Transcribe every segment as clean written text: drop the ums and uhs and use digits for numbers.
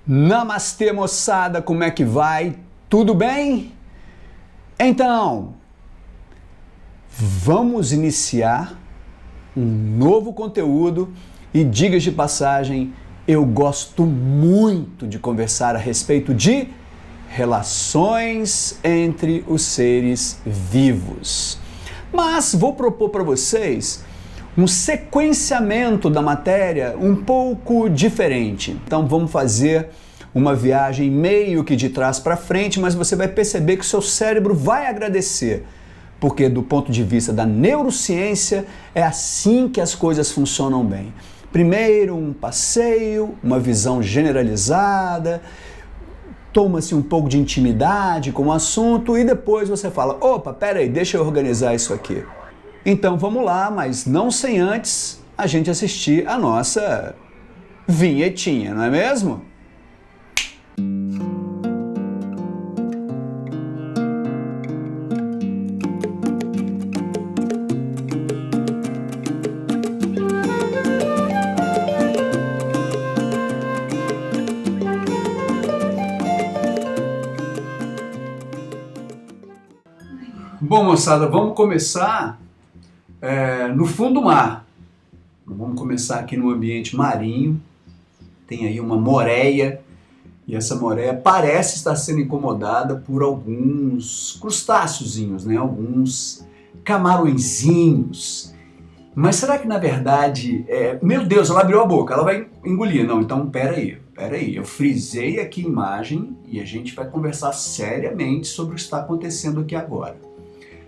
Namastê, moçada, como é que vai? Tudo bem? Então, vamos iniciar um novo conteúdo e, diga de passagem, eu gosto muito de conversar a respeito de relações entre os seres vivos. Mas vou propor para vocês um sequenciamento da matéria um pouco diferente. Então vamos fazer uma viagem meio que de trás para frente, mas você vai perceber que o seu cérebro vai agradecer, porque do ponto de vista da neurociência é assim que as coisas funcionam bem. Primeiro um passeio, uma visão generalizada, toma-se um pouco de intimidade com o assunto e depois você fala, opa, peraí, deixa eu organizar isso aqui. Então vamos lá, mas não sem antes a gente assistir a nossa vinhetinha, não é mesmo? Bom, moçada, vamos começar no fundo do mar. Vamos começar aqui no ambiente marinho. Tem aí uma moreia e essa moreia parece estar sendo incomodada por alguns crustáceozinhos, né? Alguns camarõezinhos. Mas será que na verdade, meu Deus, ela abriu a boca, ela vai engolir? Não, então peraí. Eu frisei aqui a imagem e a gente vai conversar seriamente sobre o que está acontecendo aqui agora.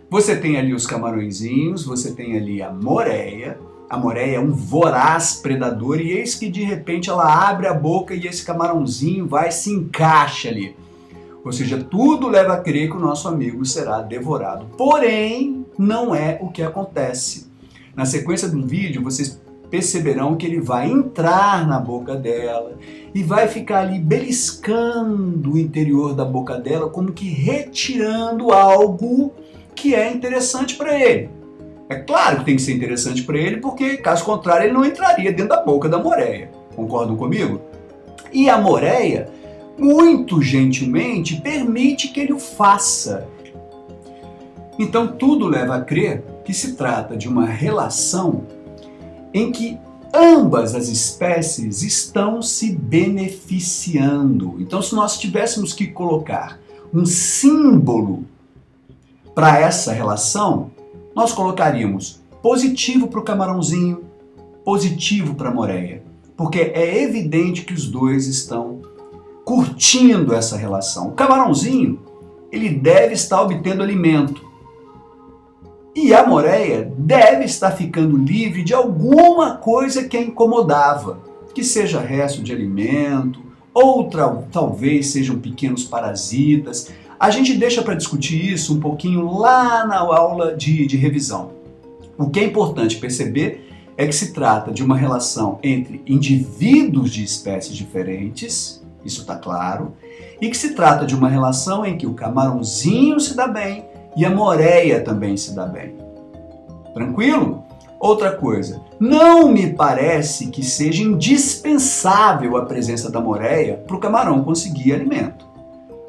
Você tem ali os camarõezinhos, você tem ali a moreia é um voraz predador e eis que de repente ela abre a boca e esse camarãozinho vai e se encaixa ali. Ou seja, tudo leva a crer que o nosso amigo será devorado. Porém, não é o que acontece. Na sequência do vídeo, vocês perceberão que ele vai entrar na boca dela e vai ficar ali beliscando o interior da boca dela, como que retirando algo que é interessante para ele. É claro que tem que ser interessante para ele, porque caso contrário ele não entraria dentro da boca da moreia. Concordam comigo? E a moreia, muito gentilmente, permite que ele o faça. Então tudo leva a crer que se trata de uma relação em que ambas as espécies estão se beneficiando. Então, se nós tivéssemos que colocar um símbolo para essa relação, nós colocaríamos positivo para o camarãozinho, positivo para a moreia, porque é evidente que os dois estão curtindo essa relação. O camarãozinho, ele deve estar obtendo alimento e a moreia deve estar ficando livre de alguma coisa que a incomodava, que seja resto de alimento, ou talvez sejam pequenos parasitas. A gente deixa para discutir isso um pouquinho lá na aula de revisão. O que é importante perceber é que se trata de uma relação entre indivíduos de espécies diferentes, isso está claro, e que se trata de uma relação em que o camarãozinho se dá bem e a moreia também se dá bem. Tranquilo? Outra coisa, não me parece que seja indispensável a presença da moreia para o camarão conseguir alimento.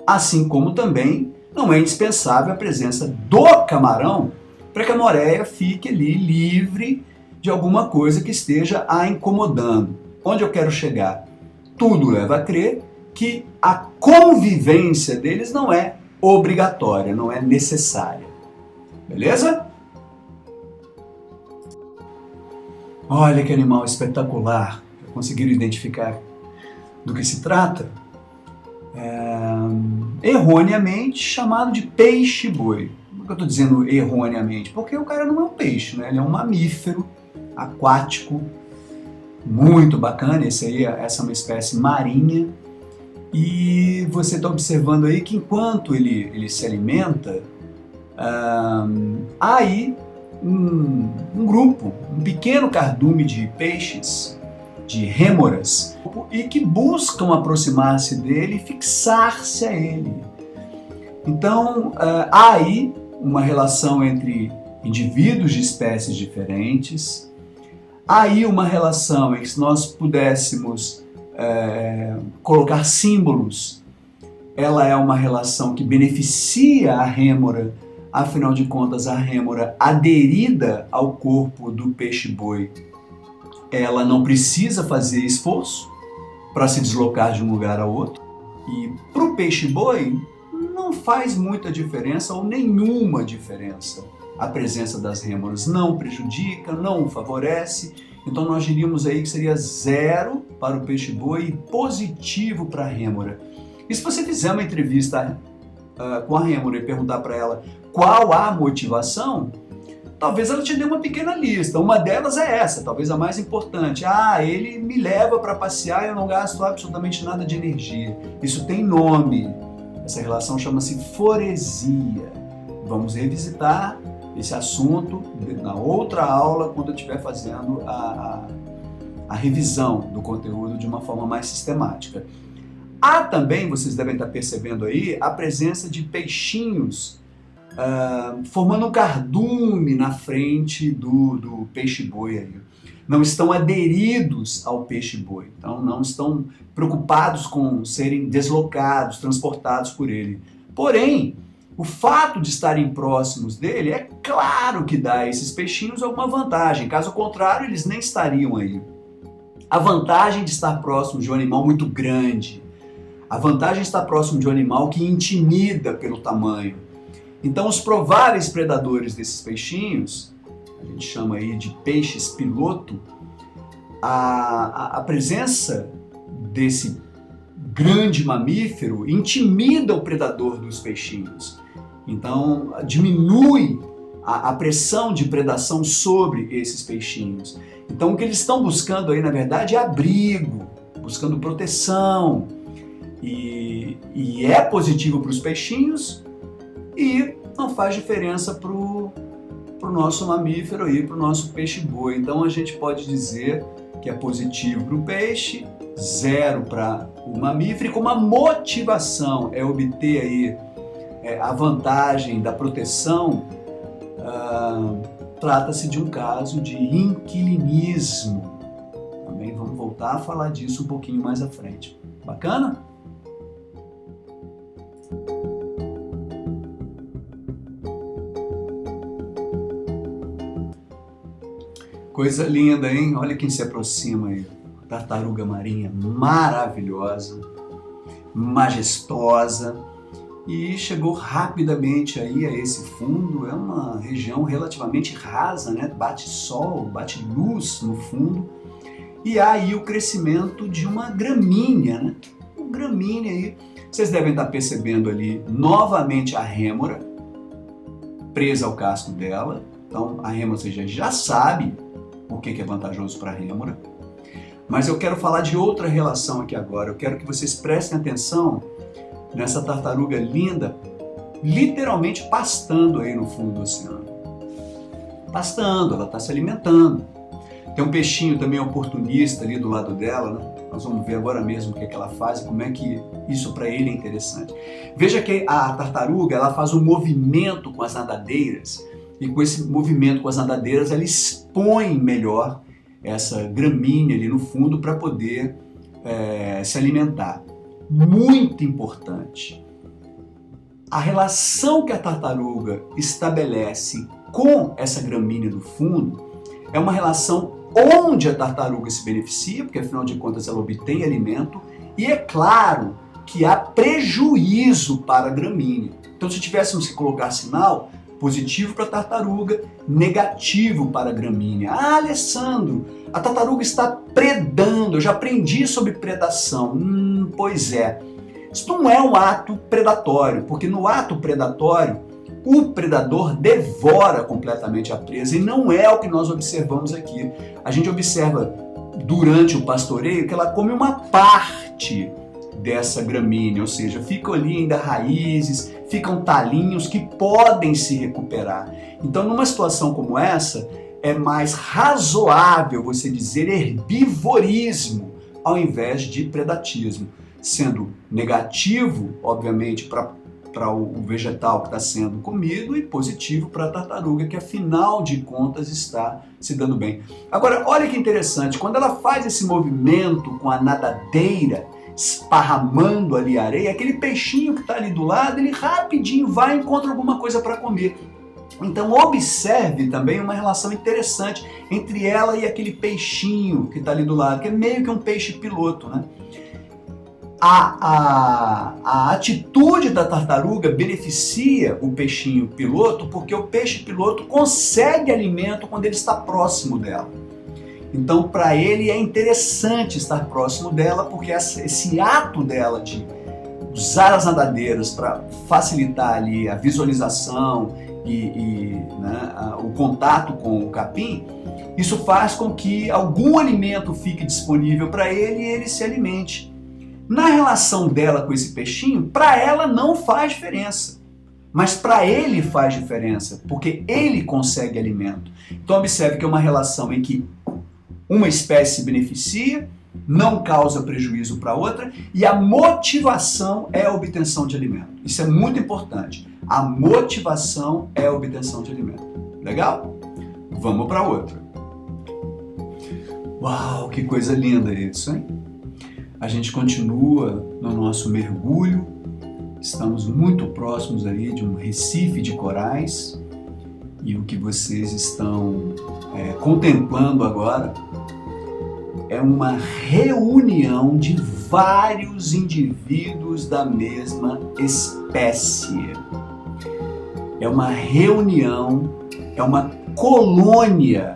Assim como também não é indispensável a presença do camarão para que a moreia fique ali livre de alguma coisa que esteja a incomodando. Onde eu quero chegar? Tudo leva a crer que a convivência deles não é obrigatória, não é necessária. Beleza? Olha que animal espetacular. Conseguiram identificar do que se trata? Erroneamente chamado de peixe-boi. Por que eu estou dizendo erroneamente? Porque o cara não é um peixe, né? Ele é um mamífero aquático, muito bacana. Essa é uma espécie marinha. E você está observando aí que enquanto ele se alimenta, há aí um grupo, um pequeno cardume de peixes, de rêmoras, e que buscam aproximar-se dele e fixar-se a ele. Então, há aí uma relação entre indivíduos de espécies diferentes, há aí uma relação em que se nós pudéssemos colocar símbolos. Ela é uma relação que beneficia a rêmora, afinal de contas a rêmora aderida ao corpo do peixe-boi, ela não precisa fazer esforço para se deslocar de um lugar a outro. E para o peixe-boi não faz muita diferença ou nenhuma diferença. A presença das rêmoras não prejudica, não favorece. Então nós diríamos aí que seria 0 para o peixe-boi e positivo para a rêmora. E se você fizer uma entrevista com a rêmora e perguntar para ela qual a motivação, talvez ela te dê uma pequena lista. Uma delas é essa, talvez a mais importante. Ele me leva para passear e eu não gasto absolutamente nada de energia. Isso tem nome. Essa relação chama-se foresia. Vamos revisitar esse assunto na outra aula, quando eu estiver fazendo a revisão do conteúdo de uma forma mais sistemática. Há também, vocês devem estar percebendo aí, a presença de peixinhos formando um cardume na frente do peixe-boi aí. Não estão aderidos ao peixe-boi, então não estão preocupados com serem deslocados, transportados por ele. Porém, o fato de estarem próximos dele, é claro que dá a esses peixinhos alguma vantagem, caso contrário eles nem estariam aí. A vantagem de estar próximo de um animal muito grande, a vantagem de estar próximo de um animal que intimida pelo tamanho. Então os prováveis predadores desses peixinhos, a gente chama aí de peixes piloto, a presença desse grande mamífero intimida o predador dos peixinhos. Então diminui a pressão de predação sobre esses peixinhos. Então o que eles estão buscando aí, na verdade, é abrigo, buscando proteção. E é positivo para os peixinhos e não faz diferença para o nosso mamífero e para o nosso peixe-boi. Então a gente pode dizer que é positivo para o peixe, 0 para o mamífero, e como a motivação é obter aí a vantagem da proteção, trata-se de um caso de inquilinismo. Também vamos voltar a falar disso um pouquinho mais à frente. Bacana? Coisa linda, hein? Olha quem se aproxima aí. Tartaruga marinha maravilhosa, majestosa, e chegou rapidamente aí a esse fundo. É uma região relativamente rasa, né? Bate sol, bate luz no fundo, e há aí o crescimento de uma gramínea, né? Uma gramínea aí. Vocês devem estar percebendo ali novamente a rêmora presa ao casco dela. Então a rêmora, você já sabe o que é vantajoso para a rêmora. Mas eu quero falar de outra relação aqui agora. Eu quero que vocês prestem atenção nessa tartaruga linda, literalmente pastando aí no fundo do oceano. Pastando, ela está se alimentando. Tem um peixinho também oportunista ali do lado dela, né? Nós vamos ver agora mesmo o que ela faz e como é que isso para ele é interessante. Veja que a tartaruga, ela faz um movimento com as nadadeiras, e com esse movimento com as nadadeiras ela expõe melhor essa gramínea ali no fundo para poder se alimentar. Muito importante. A relação que a tartaruga estabelece com essa gramínea do fundo é uma relação onde a tartaruga se beneficia, porque afinal de contas ela obtém alimento, e é claro que há prejuízo para a gramínea. Então se tivéssemos que colocar sinal, positivo para a tartaruga, negativo para a gramínea. Alessandro, a tartaruga está predando, eu já aprendi sobre predação. Pois é, isso não é um ato predatório, porque no ato predatório, o predador devora completamente a presa, e não é o que nós observamos aqui. A gente observa durante o pastoreio que ela come uma parte dessa gramínea, ou seja, ficam ali ainda raízes, ficam talinhos que podem se recuperar. Então, numa situação como essa, é mais razoável você dizer herbivorismo ao invés de predatismo, sendo negativo, obviamente, para para o vegetal que está sendo comido e positivo para a tartaruga, que afinal de contas está se dando bem. Agora, olha que interessante, quando ela faz esse movimento com a nadadeira, esparramando ali a areia, aquele peixinho que está ali do lado, ele rapidinho vai e encontra alguma coisa para comer. Então observe também uma relação interessante entre ela e aquele peixinho que está ali do lado, que é meio que um peixe piloto, né? A atitude da tartaruga beneficia o peixinho piloto porque o peixe piloto consegue alimento quando ele está próximo dela. Então, para ele é interessante estar próximo dela porque esse ato dela de usar as nadadeiras para facilitar ali a visualização né, o contato com o capim, isso faz com que algum alimento fique disponível para ele e ele se alimente. Na relação dela com esse peixinho, para ela não faz diferença, mas para ele faz diferença, porque ele consegue alimento. Então observe que é uma relação em que uma espécie se beneficia, não causa prejuízo para outra, e a motivação é a obtenção de alimento. Isso é muito importante. A motivação é a obtenção de alimento. Legal? Vamos para outra. Uau, que coisa linda isso, hein? A gente continua no nosso mergulho, estamos muito próximos aí de um recife de corais e o que vocês estão contemplando agora é uma reunião de vários indivíduos da mesma espécie. É uma reunião, é uma colônia.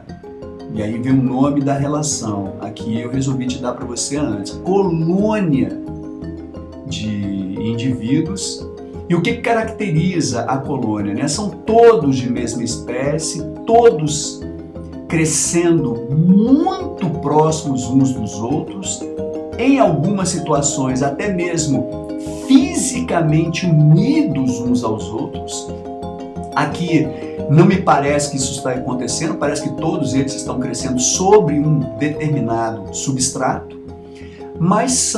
E aí vem o nome da relação. Aqui eu resolvi te dar para você antes. Colônia de indivíduos. E o que caracteriza a colônia, né? São todos de mesma espécie, todos crescendo muito próximos uns dos outros, em algumas situações até mesmo fisicamente unidos uns aos outros. Aqui não me parece que isso está acontecendo, parece que todos eles estão crescendo sobre um determinado substrato, mas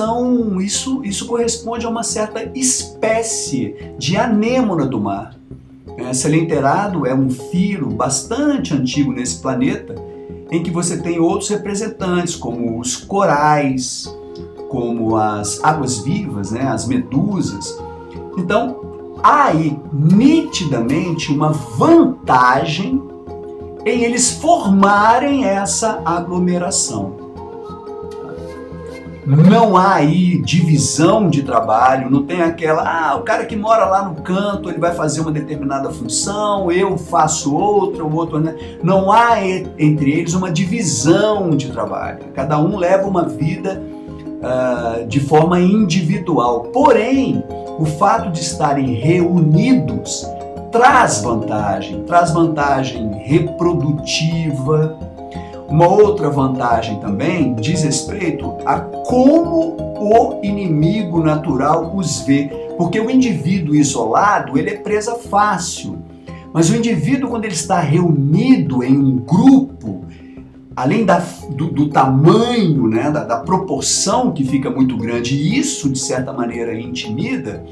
isso corresponde a uma certa espécie de anêmona do mar. Selenterado é um filo bastante antigo nesse planeta, em que você tem outros representantes, como os corais, como as águas-vivas, né, as medusas. Então, há aí nitidamente uma vantagem em eles formarem essa aglomeração. Não há aí divisão de trabalho, não tem aquela, o cara que mora lá no canto, ele vai fazer uma determinada função, eu faço outra, o outro, né? Não há entre eles uma divisão de trabalho. Cada um leva uma vida de forma individual. Porém, o fato de estarem reunidos traz vantagem reprodutiva. Uma outra vantagem também diz respeito a como o inimigo natural os vê, porque o indivíduo isolado, ele é presa fácil, mas o indivíduo, quando ele está reunido em um grupo, além do tamanho, né, da proporção que fica muito grande, e isso de certa maneira intimida,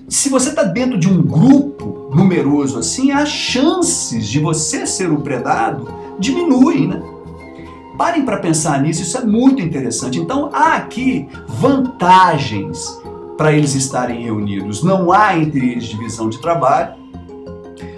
se você está dentro de um grupo numeroso assim, as chances de você ser o predado diminuem, né? Parem para pensar nisso, isso é muito interessante. Então há aqui vantagens para eles estarem reunidos. Não há entre eles divisão de trabalho,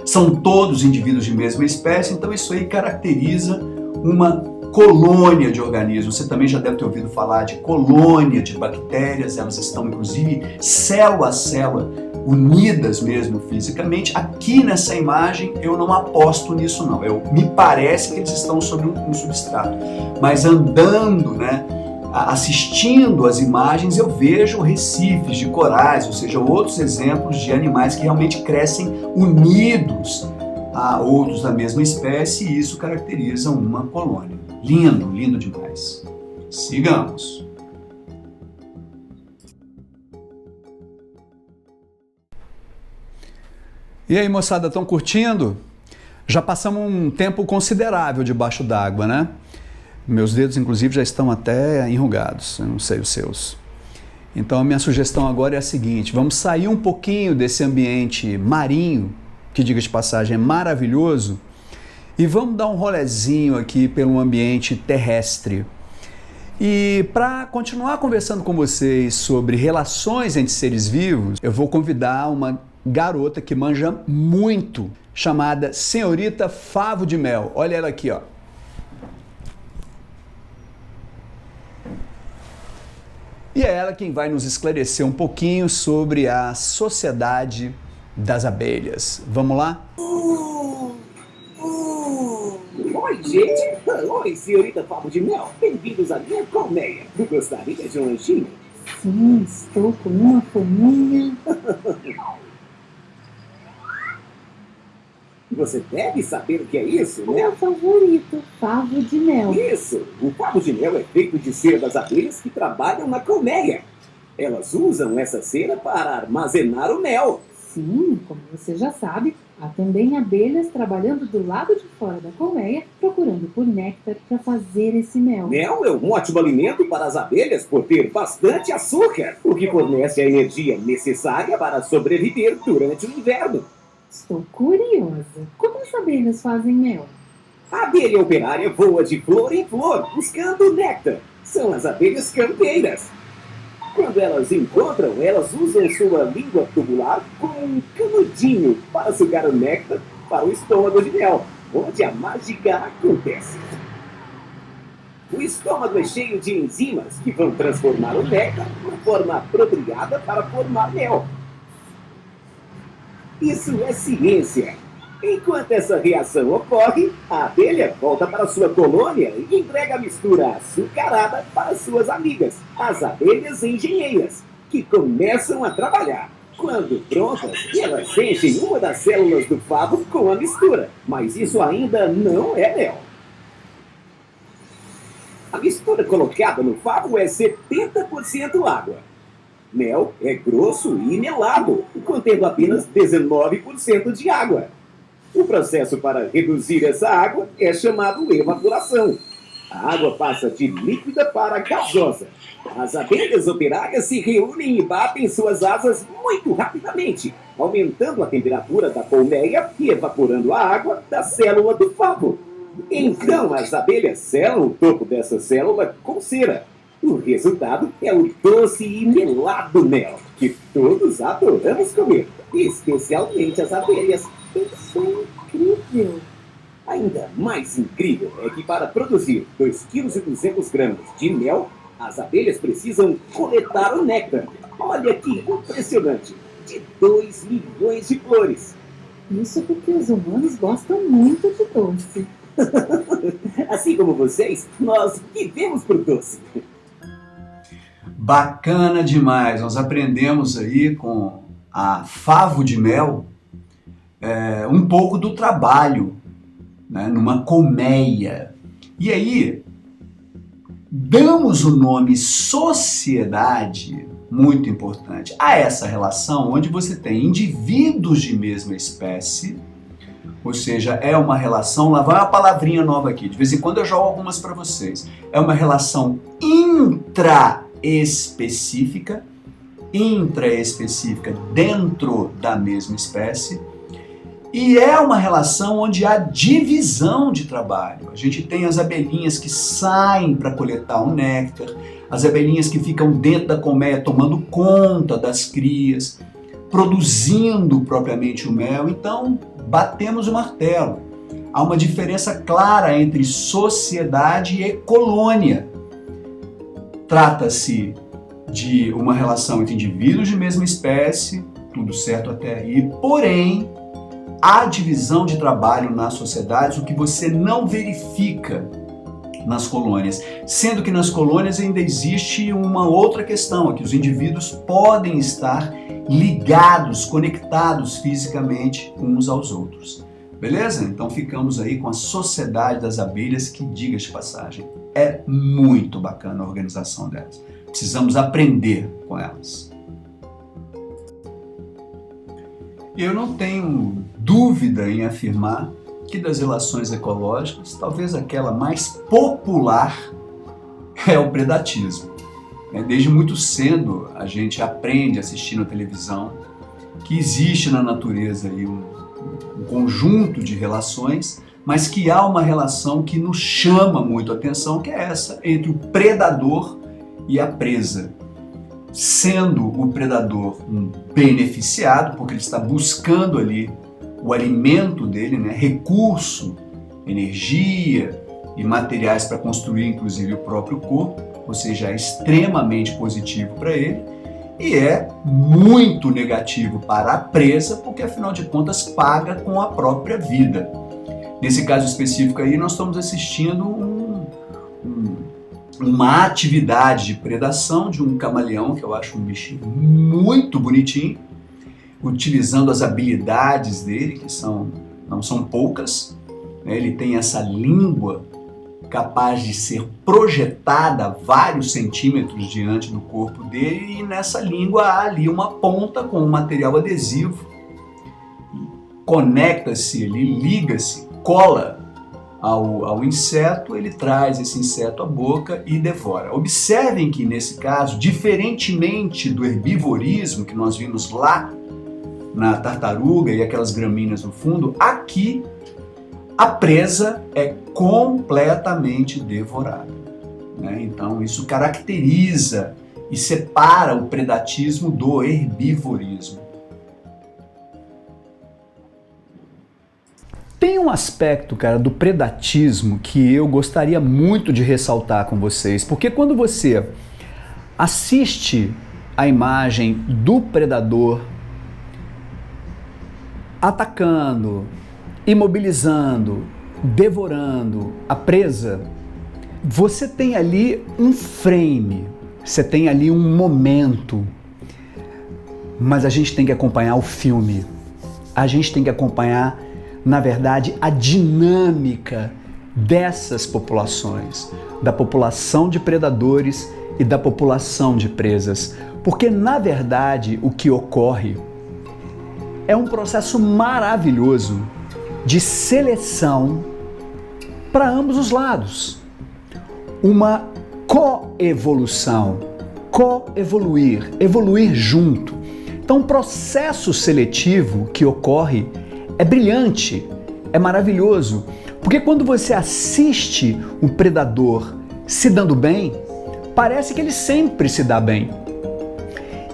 são todos indivíduos de mesma espécie, então isso aí caracteriza uma colônia de organismos. Você também já deve ter ouvido falar de colônia de bactérias, elas estão inclusive célula a célula, unidas mesmo fisicamente. Aqui nessa imagem eu não aposto nisso não, me parece que eles estão sobre um substrato, mas andando, né, assistindo as imagens, eu vejo recifes de corais, ou seja, outros exemplos de animais que realmente crescem unidos a outros da mesma espécie, e isso caracteriza uma colônia. Lindo, lindo demais. Sigamos. E aí, moçada, estão curtindo? Já passamos um tempo considerável debaixo d'água, né? Meus dedos, inclusive, já estão até enrugados, eu não sei os seus. Então a minha sugestão agora é a seguinte: vamos sair um pouquinho desse ambiente marinho, que diga de passagem é maravilhoso, e vamos dar um rolezinho aqui pelo ambiente terrestre. E para continuar conversando com vocês sobre relações entre seres vivos, eu vou convidar uma garota que manja muito, chamada Senhorita Favo de Mel. Olha ela aqui, ó. E é ela quem vai nos esclarecer um pouquinho sobre a sociedade das abelhas. Vamos lá? Oi, gente! Oi, senhorita Favo de Mel! Bem-vindos à minha colmeia! Gostaria de um lanchinho? Sim, estou com uma fominha. Você deve saber o que é isso, né? Meu favorito, favo de mel. Isso! O favo de mel é feito de cera das abelhas que trabalham na colmeia. Elas usam essa cera para armazenar o mel. Sim, como você já sabe, há também abelhas trabalhando do lado de fora da colmeia, procurando por néctar para fazer esse mel. Mel é um ótimo alimento para as abelhas por ter bastante açúcar, o que fornece a energia necessária para sobreviver durante o inverno. Estou curiosa. Como as abelhas fazem mel? A abelha operária voa de flor em flor, buscando néctar. São as abelhas campeiras. Quando elas encontram, elas usam sua língua tubular como um canudinho para sugar o néctar para o estômago de mel, onde a mágica acontece. O estômago é cheio de enzimas que vão transformar o néctar na forma apropriada para formar mel. Isso é ciência. Enquanto essa reação ocorre, a abelha volta para sua colônia e entrega a mistura açucarada para suas amigas, as abelhas engenheiras, que começam a trabalhar. Quando prontas, elas enchem uma das células do favo com a mistura, mas isso ainda não é mel. A mistura colocada no favo é 70% água. Mel é grosso e melado, contendo apenas 19% de água. O processo para reduzir essa água é chamado evaporação. A água passa de líquida para gasosa. As abelhas operárias se reúnem e batem suas asas muito rapidamente, aumentando a temperatura da colmeia e evaporando a água da célula do favo. Então as abelhas selam o topo dessa célula com cera. O resultado é o doce e melado mel, que todos adoramos comer, especialmente as abelhas. Isso é incrível! Ainda mais incrível é que para produzir 2,2 kg de mel, as abelhas precisam coletar o néctar. Olha que impressionante! De 2 milhões de flores. Isso porque os humanos gostam muito de doce. Assim como vocês, nós vivemos por doce. Bacana demais! Nós aprendemos aí com a Favo de Mel um pouco do trabalho, né, numa colmeia. E aí, damos o nome sociedade, muito importante, a essa relação onde você tem indivíduos de mesma espécie, ou seja, é uma relação, lá vai uma palavrinha nova aqui, de vez em quando eu jogo algumas para vocês, é uma relação intraespecífica dentro da mesma espécie, e é uma relação onde há divisão de trabalho. A gente tem as abelhinhas que saem para coletar o néctar, as abelhinhas que ficam dentro da colmeia tomando conta das crias, produzindo propriamente o mel. Então, batemos o martelo. Há uma diferença clara entre sociedade e colônia. Trata-se de uma relação entre indivíduos de mesma espécie, tudo certo até aí, porém, há divisão de trabalho nas sociedades, o que você não verifica nas colônias. Sendo que nas colônias ainda existe uma outra questão, é que os indivíduos podem estar ligados, conectados fisicamente uns aos outros. Beleza? Então ficamos aí com a Sociedade das Abelhas, que, diga de passagem, é muito bacana a organização delas. Precisamos aprender com elas. Eu não tenho dúvida em afirmar que das relações ecológicas, talvez aquela mais popular é o predatismo. Desde muito cedo a gente aprende assistindo a televisão que existe na natureza aí um conjunto de relações, mas que há uma relação que nos chama muito a atenção, que é essa entre o predador e a presa. Sendo o predador um beneficiado, porque ele está buscando ali o alimento dele, né? Recurso, energia e materiais para construir inclusive o próprio corpo, ou seja, é extremamente positivo para ele, e é muito negativo para a presa, porque afinal de contas paga com a própria vida. Nesse caso específico aí, nós estamos assistindo uma atividade de predação de um camaleão, que eu acho um bichinho muito bonitinho, utilizando as habilidades dele, que não são poucas. Ele tem essa língua capaz de ser projetada vários centímetros diante do corpo dele, e nessa língua há ali uma ponta com um material adesivo. Conecta-se ali, liga-se, cola ao inseto, ele traz esse inseto à boca e devora. Observem que nesse caso, diferentemente do herbivorismo que nós vimos lá na tartaruga e aquelas gramíneas no fundo, aqui a presa é completamente devorada, né? Então isso caracteriza e separa o predatismo do herbivorismo. Tem um aspecto, cara, do predatismo que eu gostaria muito de ressaltar com vocês, porque quando você assiste a imagem do predador atacando, imobilizando, devorando a presa, você tem ali um frame, você tem ali um momento, mas a gente tem que acompanhar o filme, a gente tem que acompanhar, na verdade, a dinâmica dessas populações, da população de predadores e da população de presas, porque na verdade o que ocorre é um processo maravilhoso de seleção para ambos os lados. Uma coevolução, coevoluir, evoluir junto. Então, o processo seletivo que ocorre é brilhante, é maravilhoso, porque quando você assiste um predador se dando bem, parece que ele sempre se dá bem.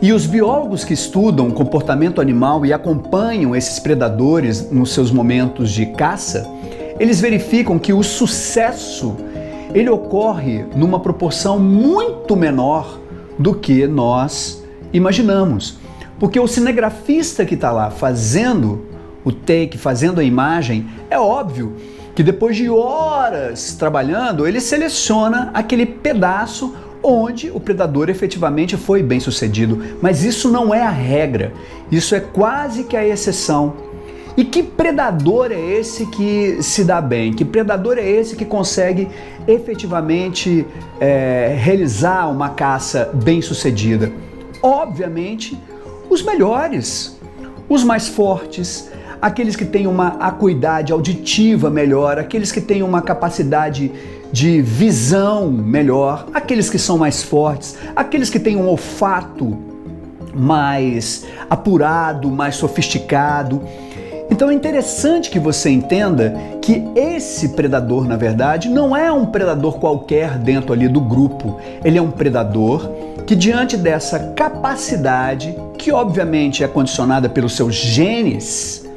E os biólogos que estudam o comportamento animal e acompanham esses predadores nos seus momentos de caça, eles verificam que o sucesso ele ocorre numa proporção muito menor do que nós imaginamos. Porque o cinegrafista que está lá fazendo o take, fazendo a imagem, é óbvio que depois de horas trabalhando, ele seleciona aquele pedaço onde o predador efetivamente foi bem sucedido. Mas isso não é a regra, isso é quase que a exceção. E que predador é esse que se dá bem? Que predador é esse que consegue efetivamente realizar uma caça bem sucedida? Obviamente, os melhores, os mais fortes, aqueles que têm uma acuidade auditiva melhor, aqueles que têm uma capacidade de visão melhor, aqueles que são mais fortes, aqueles que têm um olfato mais apurado, mais sofisticado. Então é interessante que você entenda que esse predador, na verdade, não é um predador qualquer dentro ali do grupo. Ele é um predador que, diante dessa capacidade, que obviamente é condicionada pelos seus genes,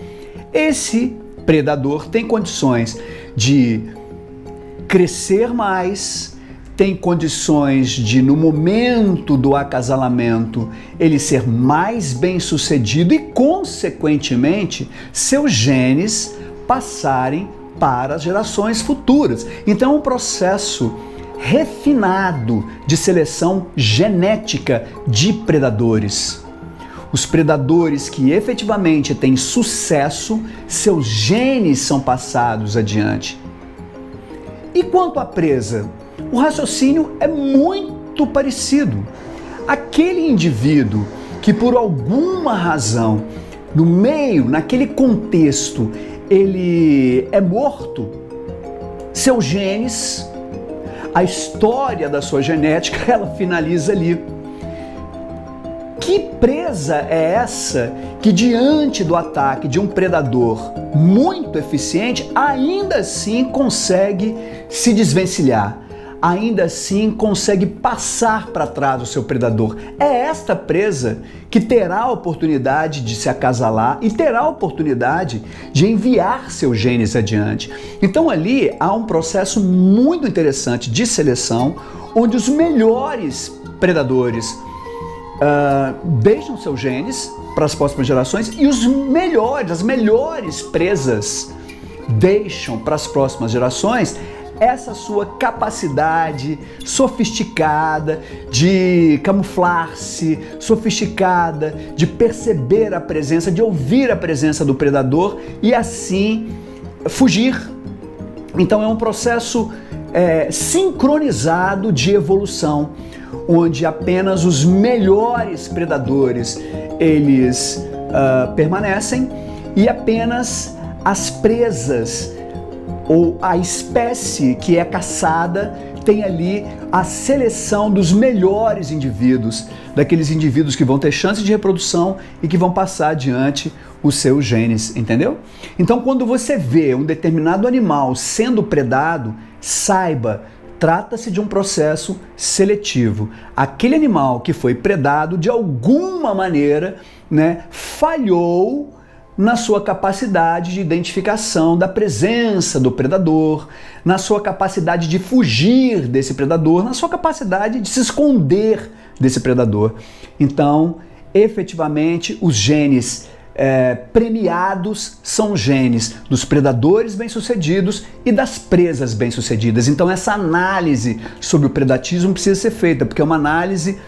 esse predador tem condições de crescer mais, tem condições de, no momento do acasalamento, ele ser mais bem sucedido e, consequentemente, seus genes passarem para as gerações futuras. Então é um processo refinado de seleção genética de predadores. Os predadores que efetivamente têm sucesso, seus genes são passados adiante. E quanto à presa? O raciocínio é muito parecido. Aquele indivíduo que por alguma razão, no meio, naquele contexto, ele é morto, seus genes, A história da sua genética, ela finaliza ali. Que presa é essa que, diante do ataque de um predador muito eficiente, ainda assim consegue se desvencilhar? Ainda assim consegue passar para trás o seu predador? É esta presa que terá a oportunidade de se acasalar e terá a oportunidade de enviar seus genes adiante. Então ali há um processo muito interessante de seleção, onde os melhores predadores deixam seus genes para as próximas gerações e as melhores presas deixam para as próximas gerações essa sua capacidade sofisticada de camuflar-se, sofisticada de perceber a presença, de ouvir a presença do predador e assim fugir. Então é um processo sincronizado de evolução, onde apenas os melhores predadores eles permanecem e apenas as presas ou a espécie que é caçada tem ali a seleção dos melhores indivíduos, daqueles indivíduos que vão ter chance de reprodução e que vão passar adiante os seus genes, entendeu? Então, quando você vê um determinado animal sendo predado, saiba, trata-se de um processo seletivo. Aquele animal que foi predado, de alguma maneira, falhou na sua capacidade de identificação da presença do predador, na sua capacidade de fugir desse predador, na sua capacidade de se esconder desse predador. Então, efetivamente, os genes premiados são genes dos predadores bem-sucedidos e das presas bem-sucedidas. Então essa análise sobre o predatismo precisa ser feita, porque é uma análise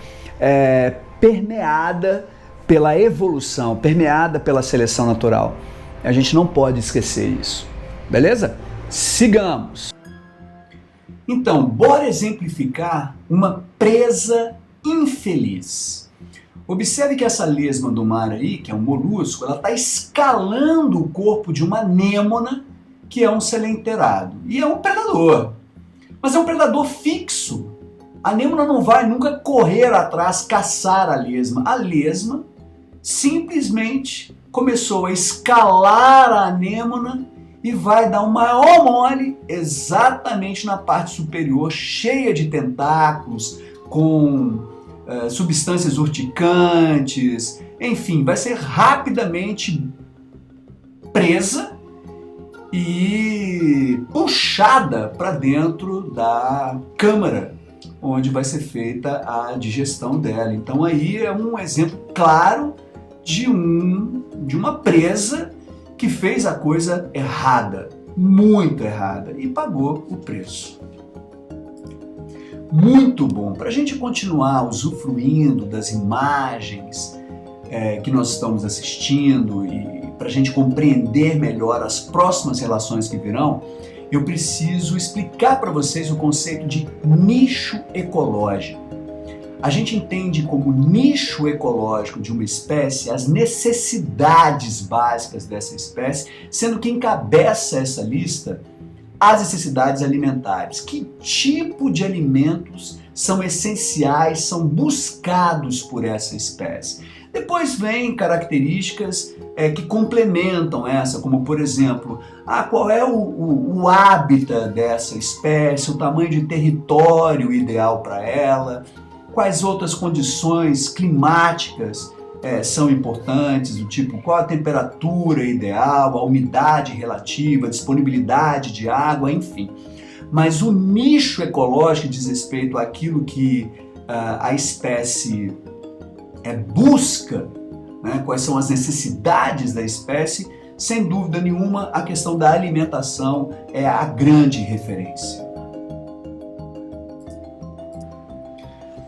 permeada pela evolução, permeada pela seleção natural. A gente não pode esquecer isso. Beleza? Sigamos! Então, bora exemplificar uma presa infeliz. Observe que essa lesma do mar aí, que é um molusco, ela está escalando o corpo de uma anêmona, que é um selenterado. E é um predador. Mas é um predador fixo. A anêmona não vai nunca correr atrás, caçar a lesma. A lesma simplesmente começou a escalar a anêmona e vai dar um maior mole exatamente na parte superior, cheia de tentáculos, com substâncias urticantes, enfim, vai ser rapidamente presa e puxada para dentro da câmara onde vai ser feita a digestão dela. Então aí é um exemplo claro de uma presa que fez a coisa errada, muito errada, e pagou o preço. Muito bom. Para a gente continuar usufruindo das imagens que nós estamos assistindo e para a gente compreender melhor as próximas relações que virão, eu preciso explicar para vocês o conceito de nicho ecológico. A gente entende como nicho ecológico de uma espécie as necessidades básicas dessa espécie, sendo que encabeça essa lista as necessidades alimentares. Que tipo de alimentos são essenciais, são buscados por essa espécie? Depois vem características que complementam essa, como por exemplo, qual é o hábitat dessa espécie, o tamanho de território ideal para ela, quais outras condições climáticas são importantes, do tipo qual a temperatura ideal, a umidade relativa, a disponibilidade de água, enfim. Mas o nicho ecológico diz respeito àquilo que a espécie busca, quais são as necessidades da espécie. Sem dúvida nenhuma, a questão da alimentação é a grande referência.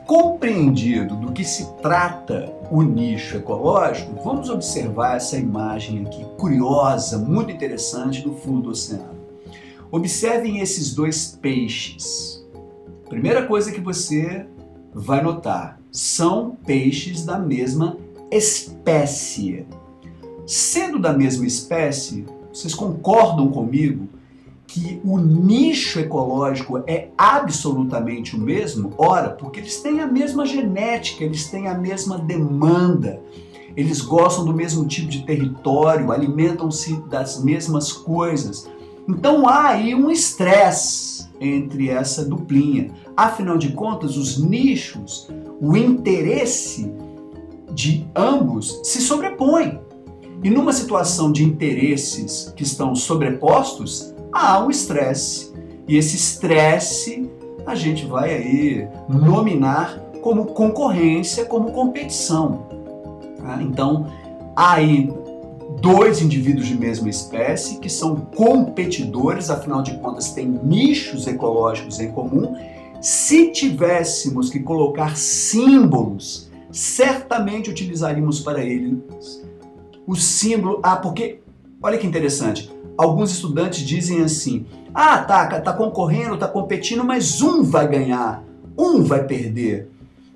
Compreendido do que se trata o nicho ecológico, vamos observar essa imagem aqui, curiosa, muito interessante, no fundo do oceano. Observem esses dois peixes. Primeira coisa que você vai notar, são peixes da mesma espécie. Sendo da mesma espécie, vocês concordam comigo que o nicho ecológico é absolutamente o mesmo? Ora, porque eles têm a mesma genética, eles têm a mesma demanda, eles gostam do mesmo tipo de território, alimentam-se das mesmas coisas. Então há aí um estresse entre essa duplinha. Afinal de contas, os nichos, o interesse de ambos se sobrepõe. E numa situação de interesses que estão sobrepostos, há um estresse. E esse estresse a gente vai aí nominar como concorrência, como competição. Tá? Então, há aí dois indivíduos de mesma espécie que são competidores, afinal de contas têm nichos ecológicos em comum. Se tivéssemos que colocar símbolos, certamente utilizaríamos para eles o símbolo... porque, olha que interessante, alguns estudantes dizem assim, tá concorrendo, tá competindo, mas um vai ganhar, um vai perder.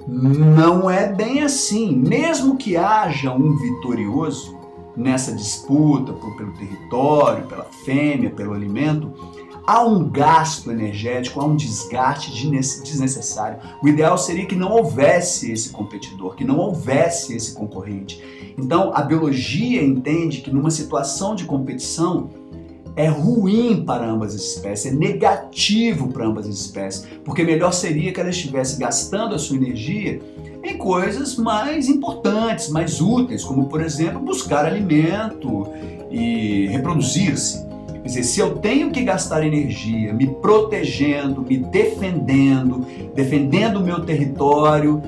Não é bem assim. Mesmo que haja um vitorioso nessa disputa pelo território, pela fêmea, pelo alimento, há um gasto energético, há um desgaste desnecessário. O ideal seria que não houvesse esse competidor, que não houvesse esse concorrente. Então, a biologia entende que numa situação de competição é ruim para ambas as espécies, é negativo para ambas as espécies, porque melhor seria que ela estivesse gastando a sua energia em coisas mais importantes, mais úteis, como, por exemplo, buscar alimento e reproduzir-se. Quer dizer, se eu tenho que gastar energia me protegendo, me defendendo o meu território,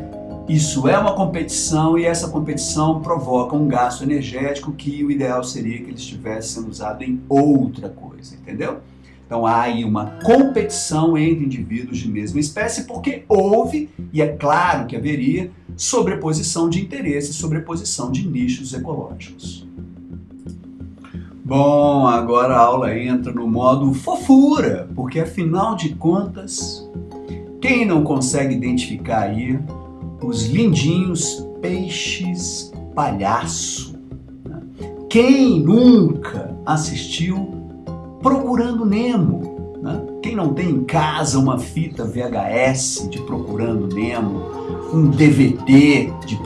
isso é uma competição e essa competição provoca um gasto energético que o ideal seria que ele estivesse sendo usado em outra coisa, entendeu? Então há aí uma competição entre indivíduos de mesma espécie porque houve, e é claro que haveria, sobreposição de interesses, sobreposição de nichos ecológicos. Bom, agora a aula entra no modo fofura, porque afinal de contas, quem não consegue identificar aí os lindinhos peixes palhaço? Né? Quem nunca assistiu Procurando Nemo? Né? Quem não tem em casa uma fita VHS de Procurando Nemo, um DVD de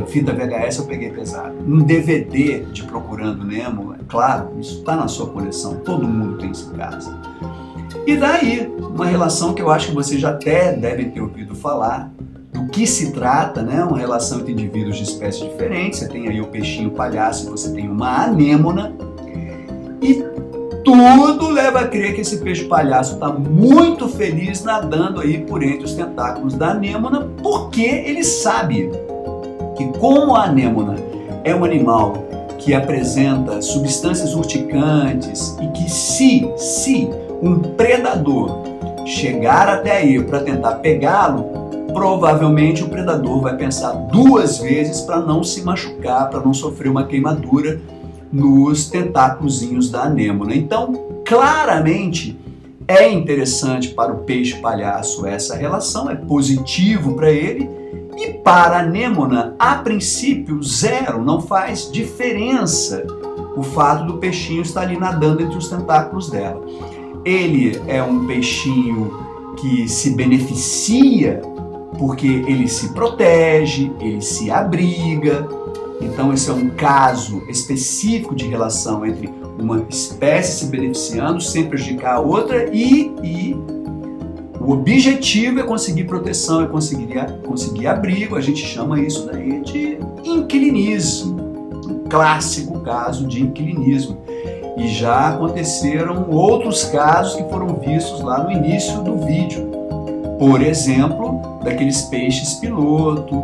fita VHS eu peguei pesado, um DVD de Procurando Nemo, é claro, isso está na sua coleção, todo mundo tem isso em casa. E daí, uma relação que eu acho que vocês já até devem ter ouvido falar, do que se trata, né? Uma relação entre indivíduos de espécies diferentes. Você tem aí o peixinho palhaço e você tem uma anêmona. E tudo leva a crer que esse peixe palhaço está muito feliz nadando aí por entre os tentáculos da anêmona, porque ele sabe que como a anêmona é um animal que apresenta substâncias urticantes e que se um predador chegar até aí para tentar pegá-lo, provavelmente o predador vai pensar duas vezes para não se machucar, para não sofrer uma queimadura nos tentáculozinhos da anêmona. Então, claramente, é interessante para o peixe palhaço essa relação, é positivo para ele, e para a anêmona, a princípio, zero, não faz diferença o fato do peixinho estar ali nadando entre os tentáculos dela. Ele é um peixinho que se beneficia porque ele se protege, ele se abriga. Então esse é um caso específico de relação entre uma espécie se beneficiando sem prejudicar a outra e o objetivo é conseguir proteção, é conseguir abrigo. A gente chama isso daí de inquilinismo, um clássico caso de inquilinismo. E já aconteceram outros casos que foram vistos lá no início do vídeo. Por exemplo, daqueles peixes piloto,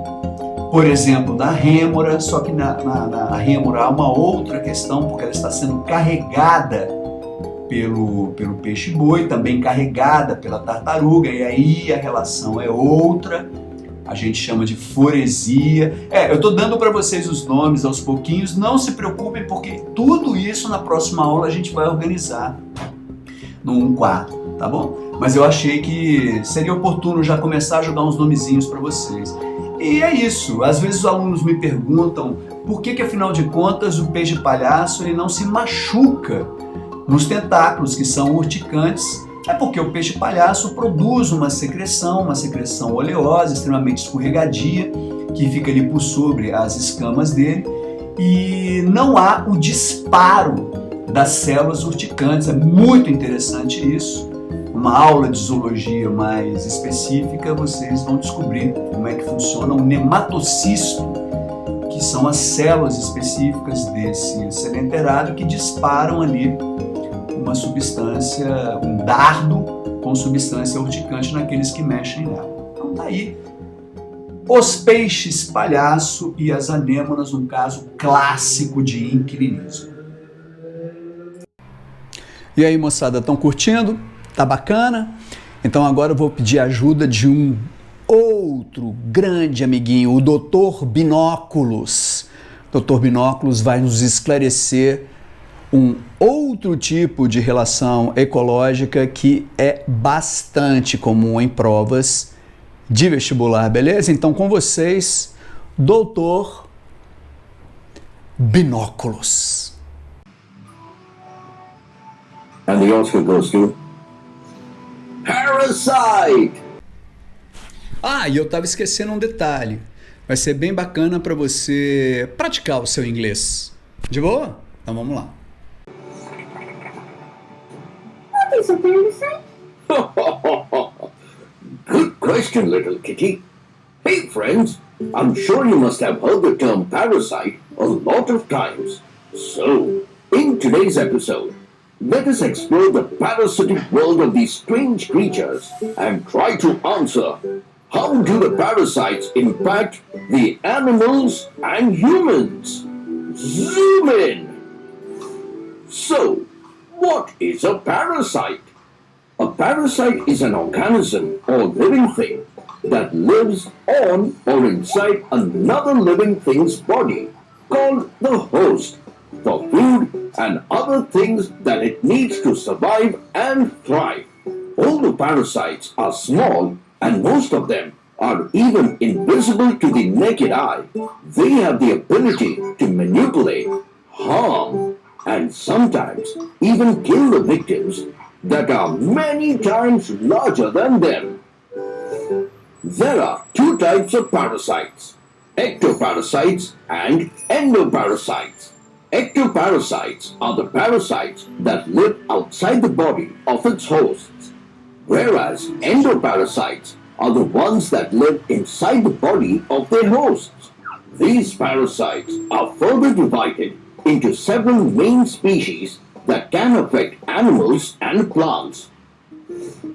por exemplo, da rêmora, só que na rêmora há uma outra questão, porque ela está sendo carregada pelo peixe-boi, também carregada pela tartaruga, e aí a relação é outra, a gente chama de foresia. Eu estou dando para vocês os nomes aos pouquinhos, não se preocupem, porque tudo isso na próxima aula a gente vai organizar num quadro, tá bom? Mas eu achei que seria oportuno já começar a jogar uns nomezinhos para vocês. E é isso, às vezes os alunos me perguntam por que afinal de contas o peixe palhaço ele não se machuca nos tentáculos, que são urticantes, é porque o peixe-palhaço produz uma secreção oleosa, extremamente escorregadia, que fica ali por sobre as escamas dele, e não há o disparo das células urticantes. É muito interessante isso. Uma aula de zoologia mais específica, vocês vão descobrir como é que funciona o nematocisto, que são as células específicas desse sedenterado que disparam ali uma substância, um dardo com substância urticante naqueles que mexem nela. Então tá aí os peixes palhaço e as anêmonas, um caso clássico de inquilinismo. E aí, moçada, estão curtindo? Tá bacana? Então agora eu vou pedir a ajuda de um outro grande amiguinho, o Dr. Binóculos. Dr. Binóculos vai nos esclarecer um outro tipo de relação ecológica que é bastante comum em provas de vestibular, beleza? Então com vocês, Dr. Binóculos. And the Oscar goes to Parasite! Ah, e eu estava esquecendo um detalhe. Vai ser bem bacana para você praticar o seu inglês. De boa? Então vamos lá. What is a parasite? Good question, little kitty. Hey, friends, I'm sure you must have heard the term parasite a lot of times. So, in today's episode, let us explore the parasitic world of these strange creatures and try to answer, how do the parasites impact the animals and humans? Zoom in! So, what is a parasite? A parasite is an organism or living thing that lives on or inside another living thing's body, called the host, for food and other things that it needs to survive and thrive. All the parasites are small, and most of them are even invisible to the naked eye. They have the ability to manipulate, harm, and sometimes even kill the victims that are many times larger than them. There are two types of parasites, ectoparasites and endoparasites. Ectoparasites are the parasites that live outside the body of its hosts, whereas endoparasites are the ones that live inside the body of their hosts. These parasites are further divided into several main species that can affect animals and plants,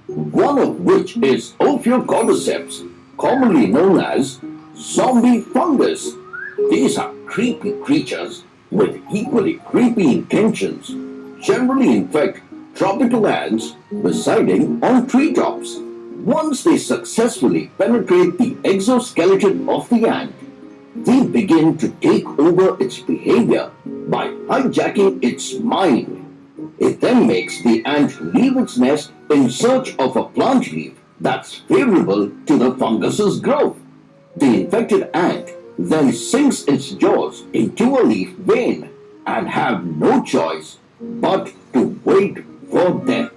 one of which is Ophiocordyceps, commonly known as zombie fungus. These are creepy creatures with equally creepy intentions, generally infect tropical ants residing on treetops. Once they successfully penetrate the exoskeleton of the ant, they begin to take over its behavior by hijacking its mind. It then makes the ant leave its nest in search of a plant leaf that's favorable to the fungus's growth. The infected ant then sinks its jaws into a leaf vein and have no choice but to wait for death.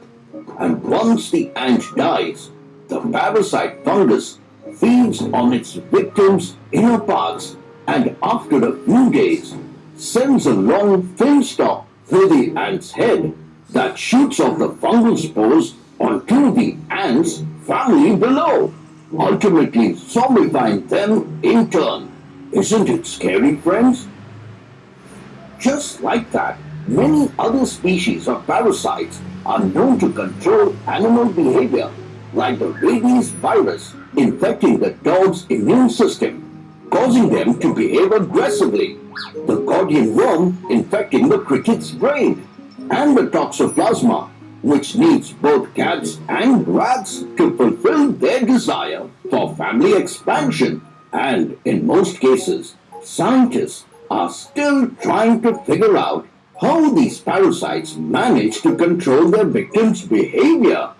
And once the ant dies, the parasite fungus feeds on its victim's inner parts and after a few days sends a long thin stalk through the ant's head that shoots off the fungal spores onto the ant's family below, ultimately zombifying them in turn. Isn't it scary, friends? Just like that, many other species of parasites are known to control animal behavior, like the rabies virus infecting the dog's immune system, causing them to behave aggressively, the Gordian worm infecting the cricket's brain, and the Toxoplasma, which needs both cats and rats to fulfill their desire for family expansion. And in most cases, scientists are still trying to figure out how these parasites manage to control their victims' behavior.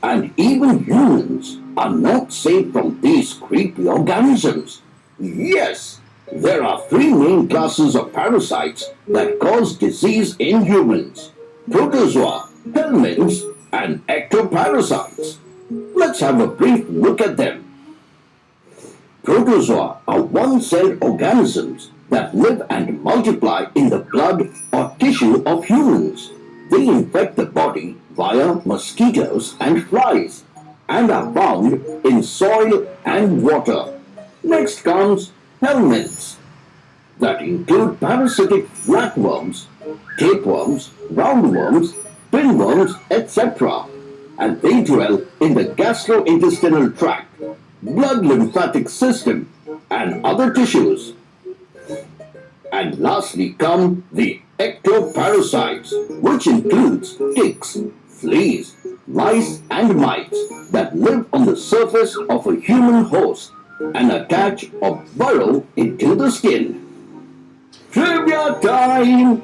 And even humans are not safe from these creepy organisms. Yes, there are three main classes of parasites that cause disease in humans. protozoa, helminths, and ectoparasites. Let's have a brief look at them. Protozoa are one-celled organisms that live and multiply in the blood or tissue of humans. They infect the body via mosquitoes and flies and are found in soil and water. Next comes helminths that include parasitic flatworms, tapeworms, roundworms, pinworms, etc. And they dwell in the gastrointestinal tract, blood lymphatic system, and other tissues. And lastly come the ectoparasites, which includes ticks, fleas, lice, and mites that live on the surface of a human host and attach or burrow into the skin. Trivia time!